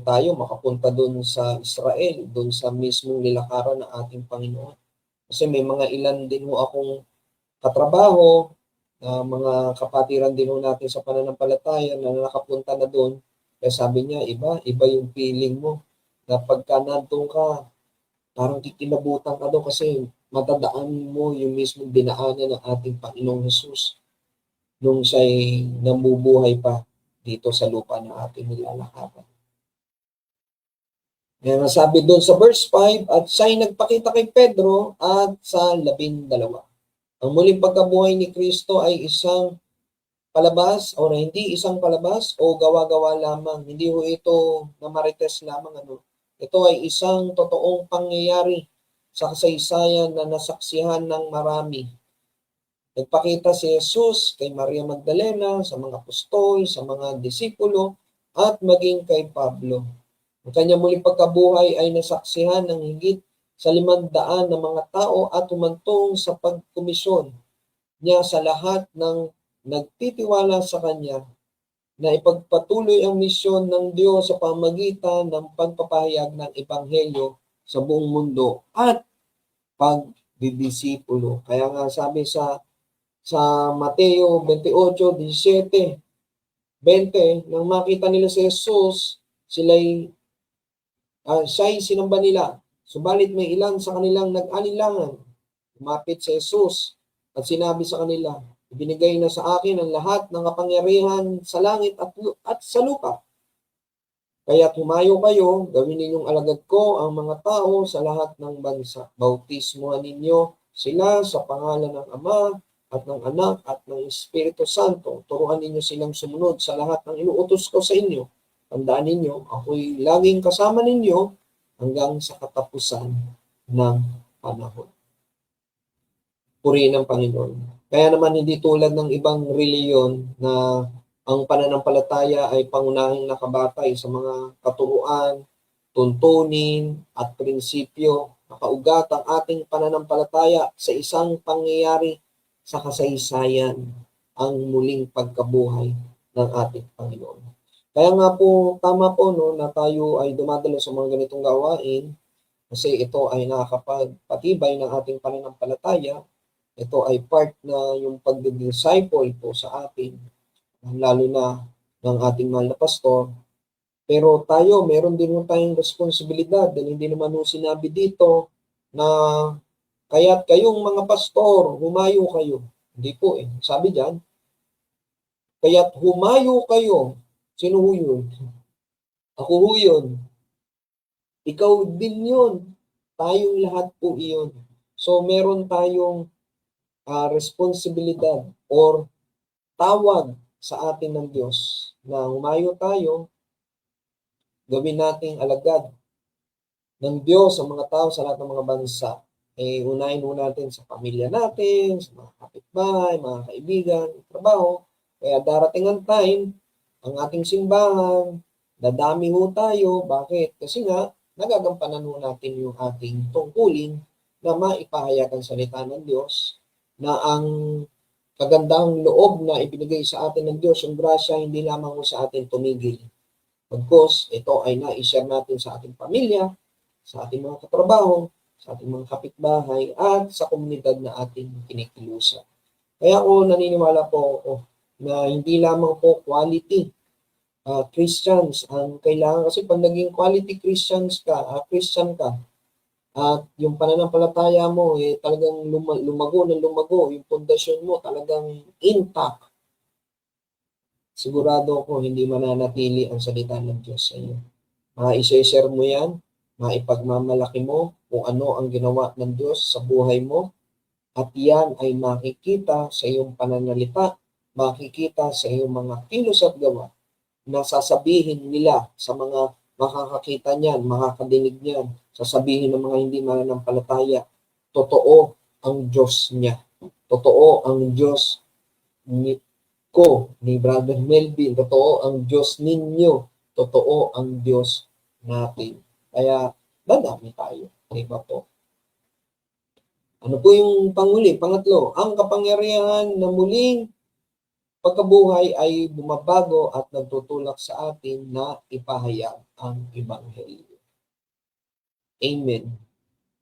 tayo makapunta doon sa Israel, doon sa mismong nilakaran ng ating Panginoon. Kasi may mga ilan din ho akong katrabaho, mga kapatiran din ho natin sa pananampalataya na nakapunta na doon. Kaya sabi niya, iba yung feeling mo na pagka nandun ka, parang kikilabutan ka doon kasi matadaan mo yung mismong dinaanan ng ating Panginoong Hesus nung siya'y namubuhay pa dito sa lupa na ating nilalakaran. Kaya sabi doon sa verse 5, at siya'y nagpakita kay Pedro at sa 12. Ang muling pagkabuhay ni Kristo ay isang palabas o hindi isang palabas o gawa-gawa lamang. Hindi ho ito na marites lamang. Ito ay isang totoong pangyayari sa kasaysayan na nasaksihan ng marami. Nagpakita si Jesus kay Maria Magdalena, sa mga apostol, sa mga disipulo, at maging kay Pablo. Ang kanyang muling pagkabuhay ay nasaksihan ng higit sa 500 na mga tao at humantong sa pagkomisyon niya sa lahat ng nagtitiwala sa kanya na ipagpatuloy ang misyon ng Diyos sa pamagitan ng pagpapahayag ng Ebanghelyo sa buong mundo at pagdidisipulo. Kaya nga sabi sa Mateo 28:17, 20, nang makita nila si Jesus, siya'y sinamba nila. Subalit may ilan sa kanilang nag-alinlangan. Lumapit si Jesus at sinabi sa kanila, Ibinigay na sa akin ang lahat ng kapangyarihan sa langit at sa lupa. Kaya't humayo kayo, gawin ninyong alagad ko ang mga tao sa lahat ng bansa. Bautismuhan ninyo sila sa pangalan ng Ama at ng Anak at ng Espiritu Santo. Turuan ninyo silang sumunod sa lahat ng inuutos ko sa inyo. Tandaan ninyo, ako'y laging kasama ninyo hanggang sa katapusan ng panahon. Purihin ng Panginoon. Kaya naman hindi tulad ng ibang reliyon na ang pananampalataya ay pangunahing nakabatay sa mga katuruan, tuntunin, at prinsipyo. Nakaugat ang ating pananampalataya sa isang pangyayari sa kasaysayan, ang muling pagkabuhay ng ating Panginoon. Kaya nga po, tama po no, na tayo ay dumadalo sa mga ganitong gawain kasi ito ay nakakapagpatibay ng ating pananampalataya. Ito ay part na yung pagdi-disciple po sa atin, lalo na ng ating mahal na pastor. Pero tayo, meron din mo tayong responsibilidad dahil hindi naman nung sinabi dito na kaya't kayong mga pastor, humayo kayo. Hindi po eh. Sabi diyan, kaya't humayo kayo. Sino ho yun? Ako ho yun. Ikaw din yun. Tayong lahat po iyon. So meron tayong responsibilidad or tawag sa atin ng Diyos na humayo tayo, gawin nating alagad ng Diyos ang mga tao sa lahat ng mga bansa. Unahin mo natin sa pamilya natin, sa mga kapitbahay, mga kaibigan, trabaho. Kaya darating ang time, ang ating simbahan, dadami ho tayo. Bakit? Kasi nga, nagagampanan ho natin yung ating tungkulin na maipahayag ang salita ng Diyos, na ang kagandang loob na ibinigay sa atin ng Diyos, yung grasya, hindi lamang sa atin tumigil. Pagkos, ito ay na-share natin sa ating pamilya, sa ating mga katrabaho, sa ating mga kapitbahay, at sa komunidad na ating kinikilusan. Kaya ako naniniwala po na hindi lamang po quality Christians ang kailangan. Kasi pag naging quality Christian ka, at yung pananampalataya mo talagang lumago ng lumago, yung pundasyon mo talagang intact, sigurado ako hindi mananatili ang salita ng Diyos sa iyo. Maisa-share mo yan, maipagmamalaki mo kung ano ang ginawa ng Diyos sa buhay mo, at yan ay makikita sa iyong pananalita, makikita sa iyong mga kilos at gawa na sasabihin nila sa mga makakakita niyan, makakadinig niyan, sasabihin ng mga hindi mananampalataya, totoo ang Diyos niya. Totoo ang Diyos ni Brother Melvin. Totoo ang Diyos ninyo. Totoo ang Diyos natin. Kaya, dadami tayo. Diba po? Ano po yung panghuli? Pangatlo, ang kapangyarihan na muling pagkabuhay ay bumabago at nagtutulak sa atin na ipahayag ang Ebanghelyo. Amen.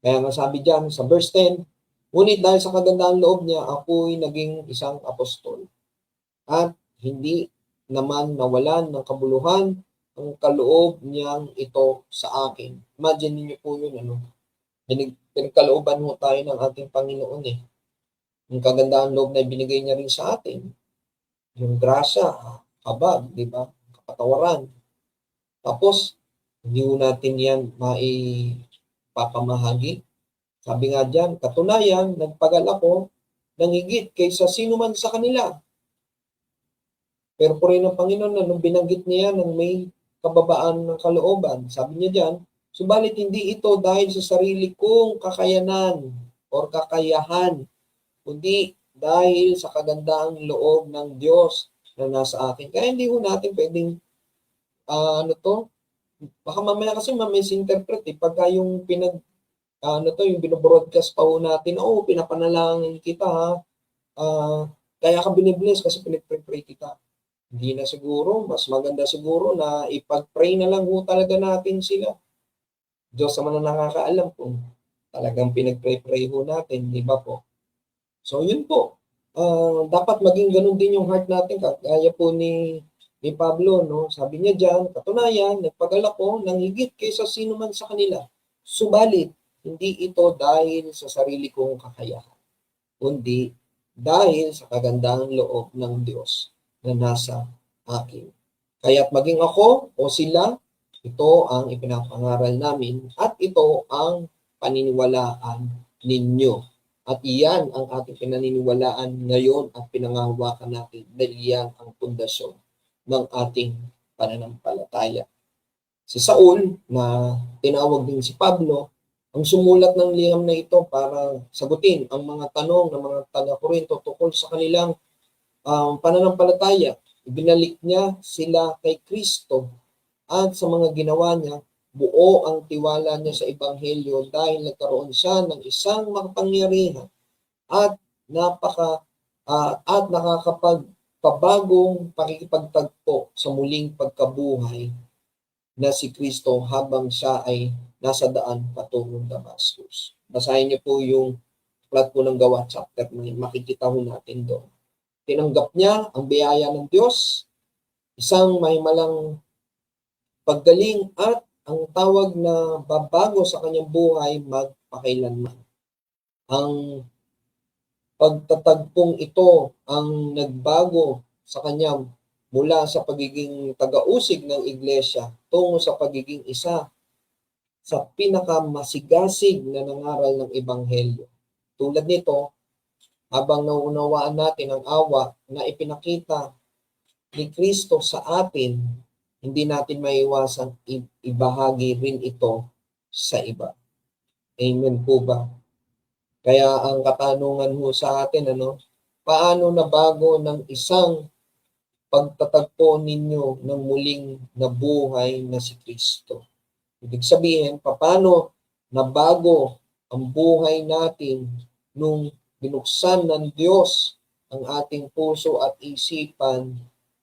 Kaya nga sabi diyan sa verse 10, ngunit dahil sa kagandang loob niya, ako'y naging isang apostol. At hindi naman nawalan ng kabuluhan ang kaloob niyang ito sa akin. Imagine niyo po yun, pinagkalooban mo tayo ng ating Panginoon eh. Yung kagandang loob na ibinigay niya rin sa atin. Yung grasya, habag, di ba? Kapatawaran. Tapos, hindi natin yan maipapamahagi. Sabi nga dyan, katunayan, nagpagal ako ng higit kaysa sino man sa kanila. Pero purihin ng Panginoon na nung binanggit niya ng may kababaan ng kalooban, sabi niya dyan, subalit hindi ito dahil sa sarili kong kakayanan or kakayahan, kundi dahil sa kagandang loob ng Diyos na nasa akin. Kaya hindi ho natin pwedeng, baka mamaya kasi ma-misinterpret pagka yung yung binobroadcast pa ho natin, pinapanalangin kita kaya ka binibless kasi pinag-pray kita. Hindi na siguro, mas maganda siguro na ipag-pray na lang ho talaga natin sila. Diyos naman na nakakaalam kung talagang pinag-pray ho natin, di ba po? So yun po, dapat maging ganun din yung heart natin, kaya po ni Pablo, no? Sabi niya diyan, katunayan, nagpagal ako ng higit kaysa sino man sa kanila. Subalit, hindi ito dahil sa sarili kong kakayahan, kundi dahil sa kagandahang loob ng Diyos na nasa akin. Kaya't maging ako o sila, ito ang ipinapangaral namin at ito ang paniniwalaan ninyo. At iyan ang ating pinaniniwalaan ngayon at pinangahawakan natin dahil iyan ang pundasyon ng ating pananampalataya. Si Saul, na tinawag din si Pablo, ang sumulat ng liham na ito para sagutin ang mga tanong ng mga taga-Korinto tungkol sa kanilang pananampalataya. Ibinalik niya sila kay Kristo at sa mga ginawa niya, buo ang tiwala niya sa Ebanghelyo dahil nagkaroon siya ng isang makapangyarihan at nakakapagpabagong pakikipagtagpo sa muling pagkabuhay na si Kristo habang siya ay nasa daan patungong Damascus. Basahin niyo po yung aklat po ng Gawa chapter 9, makikita ho natin doon. Tinanggap niya ang biyaya ng Diyos, isang mahimalang paggaling at ang tawag na babago sa kanyang buhay magpakailanman. Ang pagtatagpong ito ang nagbago sa kanya mula sa pagiging taga-usig ng iglesia tungo sa pagiging isa sa pinakamasigasig na nangaral ng Ebanghelyo. Tulad nito, habang nauunawaan natin ang awa na ipinakita ni Kristo sa atin, hindi natin maiwasang ibahagi rin ito sa iba. Amen po ba? Kaya ang katanungan ho sa atin, paano nabago ng isang pagtatagpo ninyo ng muling nabuhay na si Kristo? Ibig sabihin, paano nabago ang buhay natin nung binuksan ng Diyos ang ating puso at isipan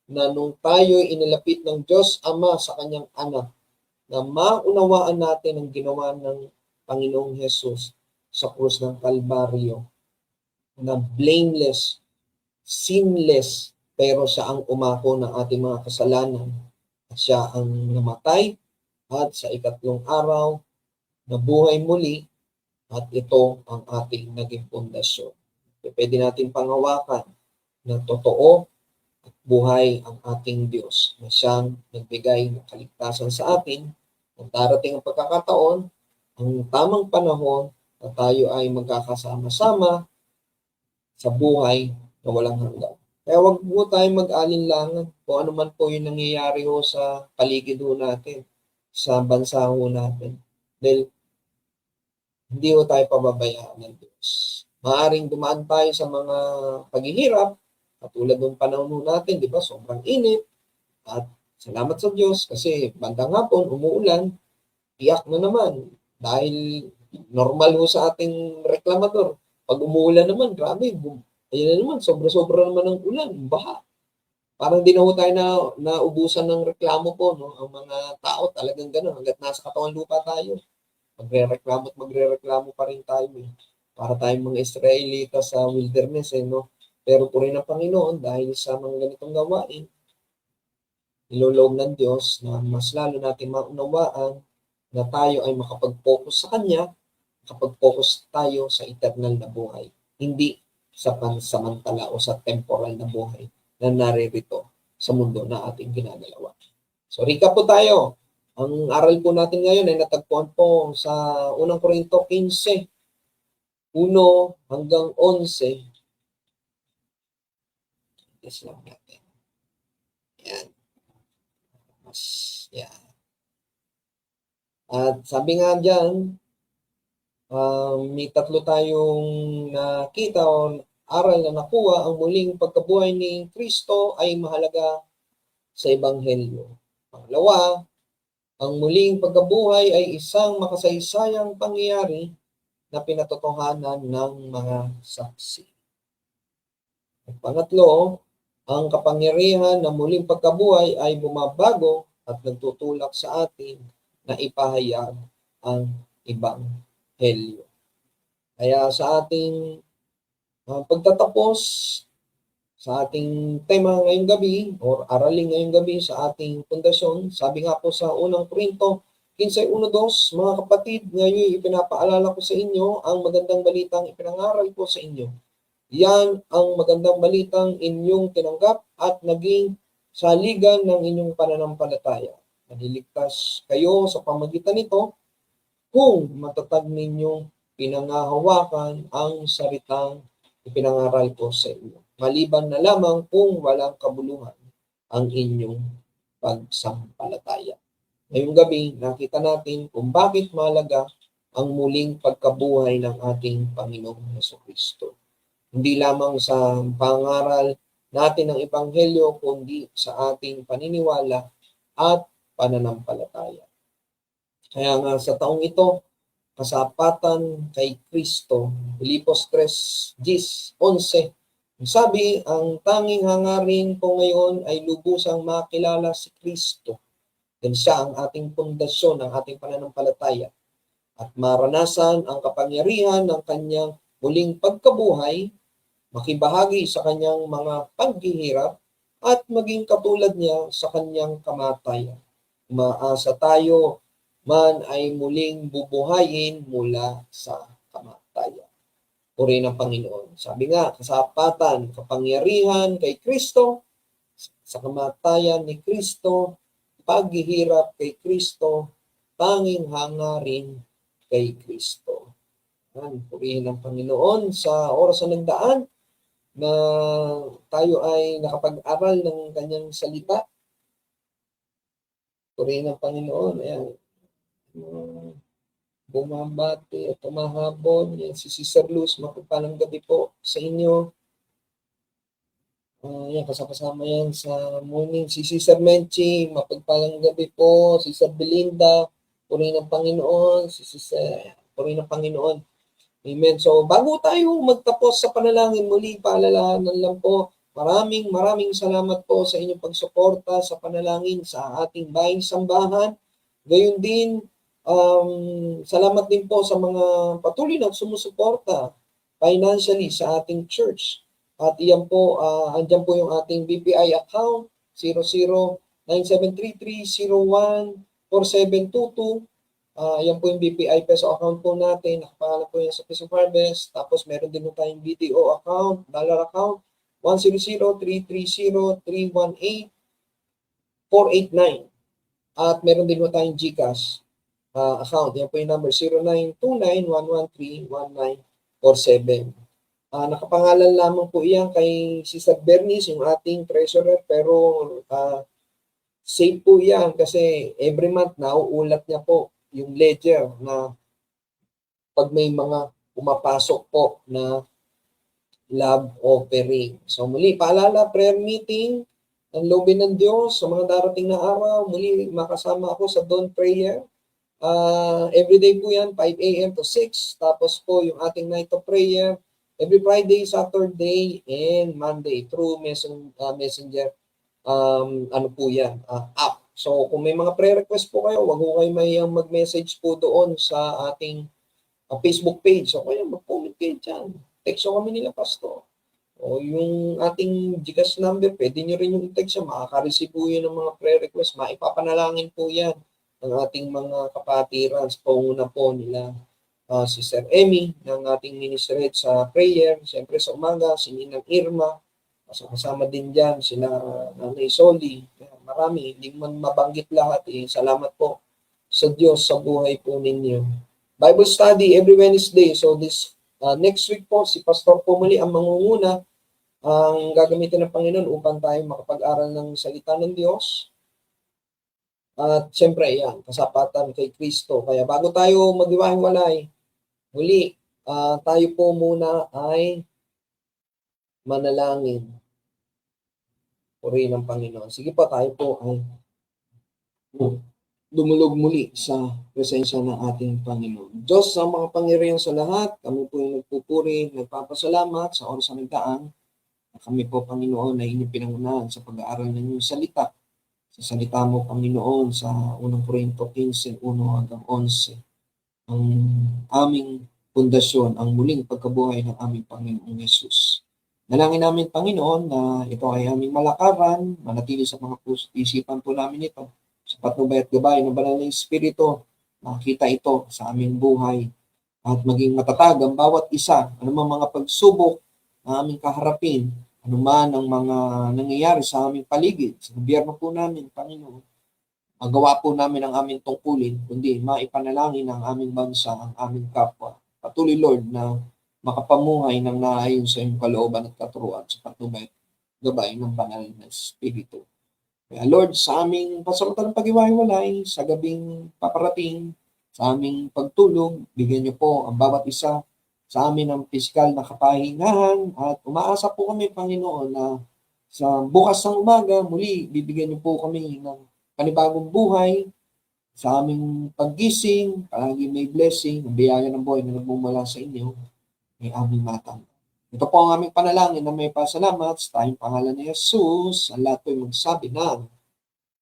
na nung tayo'y inilapit ng Diyos Ama sa kanyang anak, na maunawaan natin ang ginawa ng Panginoong Hesus sa krus ng Kalbaryo, na blameless, sinless, pero siya ang umako ng ating mga kasalanan. At siya ang namatay at sa ikatlong araw, nabuhay muli, at ito ang ating naging pundasyon. Pwede natin pangawakan na totoo at buhay ang ating Diyos na siyang nagbigay ng kaligtasan sa atin. Kung darating ang pagkakataon, ang tamang panahon na tayo ay magkakasama-sama sa buhay na walang hanggan. Kaya wag po tayo mag-alinlangan kung ano man po yung nangyayari ho sa paligid ho natin, sa bansa ho natin. Dahil hindi ho tayo pababayaan ng Diyos. Maaring dumaan tayo sa mga paghihirap, katulad ng panahon natin, di ba, sobrang init. At salamat sa Diyos kasi bandang hapon, umuulan, tiyak na naman. Dahil normal ho sa ating reklamador. Pag umuulan naman, grabe, ayun na naman, sobra-sobra naman ng ulan, baha. Parang di na ho tayo naubusan ng reklamo po, no? Ang mga tao talagang gano'n, hanggat nasa katawan lupa tayo. Magre-reklamo pa rin tayo. Para tayong mga Israelita sa wilderness, no? Pero puri ng Panginoon dahil sa mga ganitong gawain, niloloob ng Diyos na mas lalo natin maunawaan na tayo ay makapag-focus sa Kanya, makapag-focus tayo sa eternal na buhay. Hindi sa pansamantala o sa temporal na buhay na naririto sa mundo na ating ginagalawan. So, recap po tayo. Ang aral po natin ngayon ay natagpuan po sa unang Korinto 15, 1 hanggang 11. Yes lang natin. Yan. Yan. At sabi nga dyan, may tatlo tayong nakita o aral na nakuha. Ang muling pagkabuhay ni Kristo ay mahalaga sa Ebanghelyo. Pangalawa, ang muling pagkabuhay ay isang makasaysayang pangyayari na pinatotohanan ng mga saksi. At pangatlo, ang kapangyarihan ng muling pagkabuhay ay bumabago at nagtutulak sa atin na ipahayag ang Ebanghelyo. Kaya sa ating pagtatapos sa ating tema ngayong gabi o aralin ngayong gabi sa ating pundasyon, sabi nga po sa unang Korinto 15:1-2, mga kapatid, ngayon ipinapaalala ko sa inyo ang magandang balitang ipinangaral ko sa inyo. Yan ang magandang balitang inyong tinanggap at naging saligan ng inyong pananampalataya. Naliligtas kayo sa pamagitan nito kung matatag ninyong pinangahawakan ang salitang ipinangaral ko sa inyo. Maliban na lamang kung walang kabuluhan ang inyong pagsampalataya. Ngayong gabi, nakita natin kung bakit mahalaga ang muling pagkabuhay ng ating Panginoong Jesucristo. Hindi lamang sa pangaral natin ng Ebanghelyo, kundi sa ating paniniwala at pananampalataya. Kaya nga sa taong ito, kasapatan kay Kristo, Filipos 3:11, sabi, ang tanging hangarin ko ngayon ay lubusang makilala si Kristo. Dahil siya ang ating pundasyon, ang ating pananampalataya. At maranasan ang kapangyarihan ng kanyang muling pagkabuhay, makibahagi sa kanyang mga paghihirap, at maging katulad niya sa kanyang kamatayan. Umaasa tayo man ay muling bubuhayin mula sa kamatayan. Puri ng Panginoon. Sabi nga, kasapatan, kapangyarihan kay Kristo, sa kamatayan ni Kristo, paghihirap kay Kristo, tanging hangarin kay Kristo. Purihin ng Panginoon sa oras na nagdaan na tayo ay nakapag-aral ng kanyang salita. Purihin ng Panginoon. Ayan. Bumabati at tumahabon. Yan, si Sister Luz, mapagpalang gabi po sa inyo. Yan, kasama yan sa morning. Si Sister Menchi, mapagpalang gabi po. Si Sister Belinda, puri ng Panginoon. Si Sister, puri ng Panginoon. Amen. So, bago tayo magtapos sa panalangin, muli paalalahanan lang po, maraming salamat po sa inyong pagsuporta sa panalangin sa ating bahay sambahan. Gayon din, salamat din po sa mga patuloy na sumusuporta financially sa ating church. At iyan po, andyan po yung ating BPI account, 009733014722. Yan po yung BPI peso account po natin. Nakapangalan po yan sa Peso Harvest. Tapos meron din po tayong BDO account, dollar account, 10033018489. At meron din po tayong GCash account. Yan po yung number, 0929-113-1947. Nakapangalan lamang po iyan kay Sister Bernice, yung ating treasurer, pero safe po yan kasi every month nauulat niya po yung ledger na pag may mga pumapasok po na love offering. So muli, paalala, prayer meeting, ang loobin ng Diyos sa mga darating na araw. Muli, makasama ako sa dawn prayer. Everyday po yan, 5 a.m. to 6. Tapos po yung ating night of prayer, every Friday, Saturday, and Monday through Messenger po yan, app. So kung may mga prayer request po kayo, wag ho kayo mayang mag-message po doon sa ating Facebook page. So kaya mag-comment kayo dyan. Text kami nila, Pastor. O yung ating GCash number, pwede nyo rin yung text siya. Makaka-receive po yun ng mga prayer request. Maipapanalangin po yan ng ating mga kapatiran. Panguna po nila si Sir Emmy ng ating ministry sa prayer. Siyempre sa umaga, si Ninang Irma. Kasama din dyan sila Nanay Soli. Marami, hindi man mabanggit lahat. Salamat po sa Diyos sa buhay po ninyo. Bible study every Wednesday. So this next week po, si Pastor po muli ang mangunguna. Ang gagamitin ng Panginoon upang tayo makapag-aral ng salita ng Diyos. At siyempre, yan, kasapatan kay Kristo. Kaya bago tayo maghiwa-hiwalay, muli, tayo po muna ay manalangin. Puri ng Panginoon. Sige po, tayo po ay dumulog muli sa presensya ng ating Panginoon. Diyos, sa mga pangyarihan sa lahat, kami po yung nagpupuri, nagpapasalamat sa oras na nagdaan. Kami po, Panginoon, ay inyong pinangunahan sa pag-aaral ng inyong salita. Sa salita mo, Panginoon, sa 1 Corinto 15:1 hanggang 11. Ang aming pundasyon, ang muling pagkabuhay ng aming Panginoong Yesus. Nalangin namin, Panginoon, na ito ay aming malakaran, manatili sa mga isipan po namin ito. Sa patnubay at gabay ng banal na Espiritu, makita ito sa aming buhay at maging matatag ang bawat isa, anumang mga pagsubok ang aming kaharapin, anuman ang mga nangyayari sa aming paligid, sa gobyerno po namin, Panginoon. Magawa po namin ang aming tungkulin, kundi maipanalangin ang aming bansa, ang aming kapwa. Patuloy, Lord, na makapamuhay ng naayon sa iyong kalooban at katuruan sa patnubay at gabay ng banal na Espiritu. Kaya Lord, sa aming pasamantalang pag-iwahiwalay, sa gabing paparating, sa aming pagtulog, bigyan niyo po ang bawat isa sa amin ng pisikal na kapahingahan at umaasa po kami, Panginoon, na sa bukas ng umaga, muli, bibigyan niyo po kami ng panibagong buhay sa aming paggising, palagi may blessing, ang biyaya ng buhay na nagmumula sa inyo, may aming matang. Ito po ang aming panalangin na may pasalamat sa tayong pangalan ni Jesus. Ang lahat po'y magsabi ng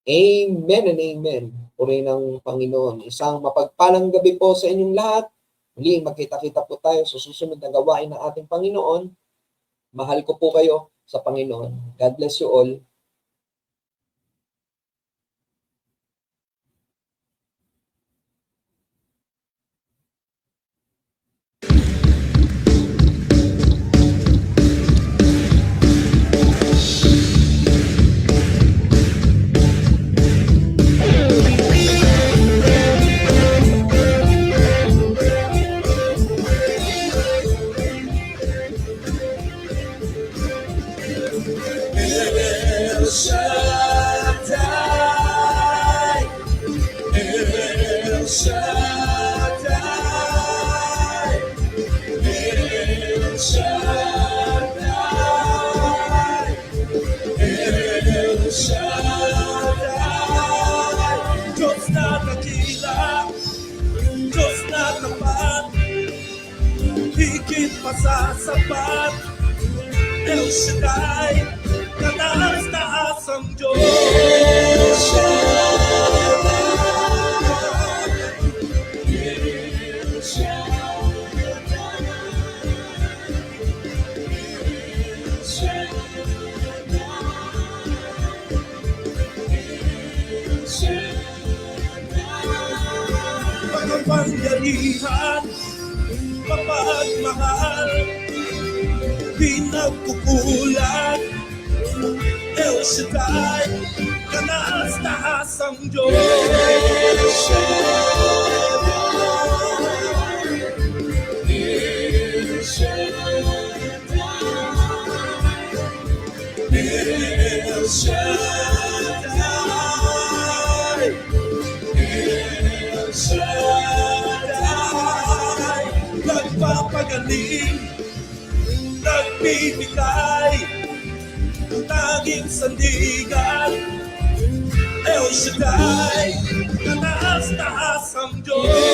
Amen and Amen. Purihin ng Panginoon. Isang mapagpalang gabi po sa inyong lahat. Muli, magkita-kita po tayo sa susunod na gawain ng ating Panginoon. Mahal ko po kayo sa Panginoon. God bless you all. El Shaddai, El Shaddai, El Shaddai, El Shaddai. Diyos na dakila, Diyos na tapat, higit pa sa sapat. El Shaddai, kataas-taas ang Diyos. El Shaddai, El Shaddai, El Shaddai, makapangyarihan, mapagmahal, pinagkukulan. El Shaddai, kataas-taas ang Diyos. El Shaddai, El Shaddai, El Shaddai, El Shaddai. Nagpapagaling, nagbibigay, tanging sandigan. El Shaddai, kataas-taas ang Diyos.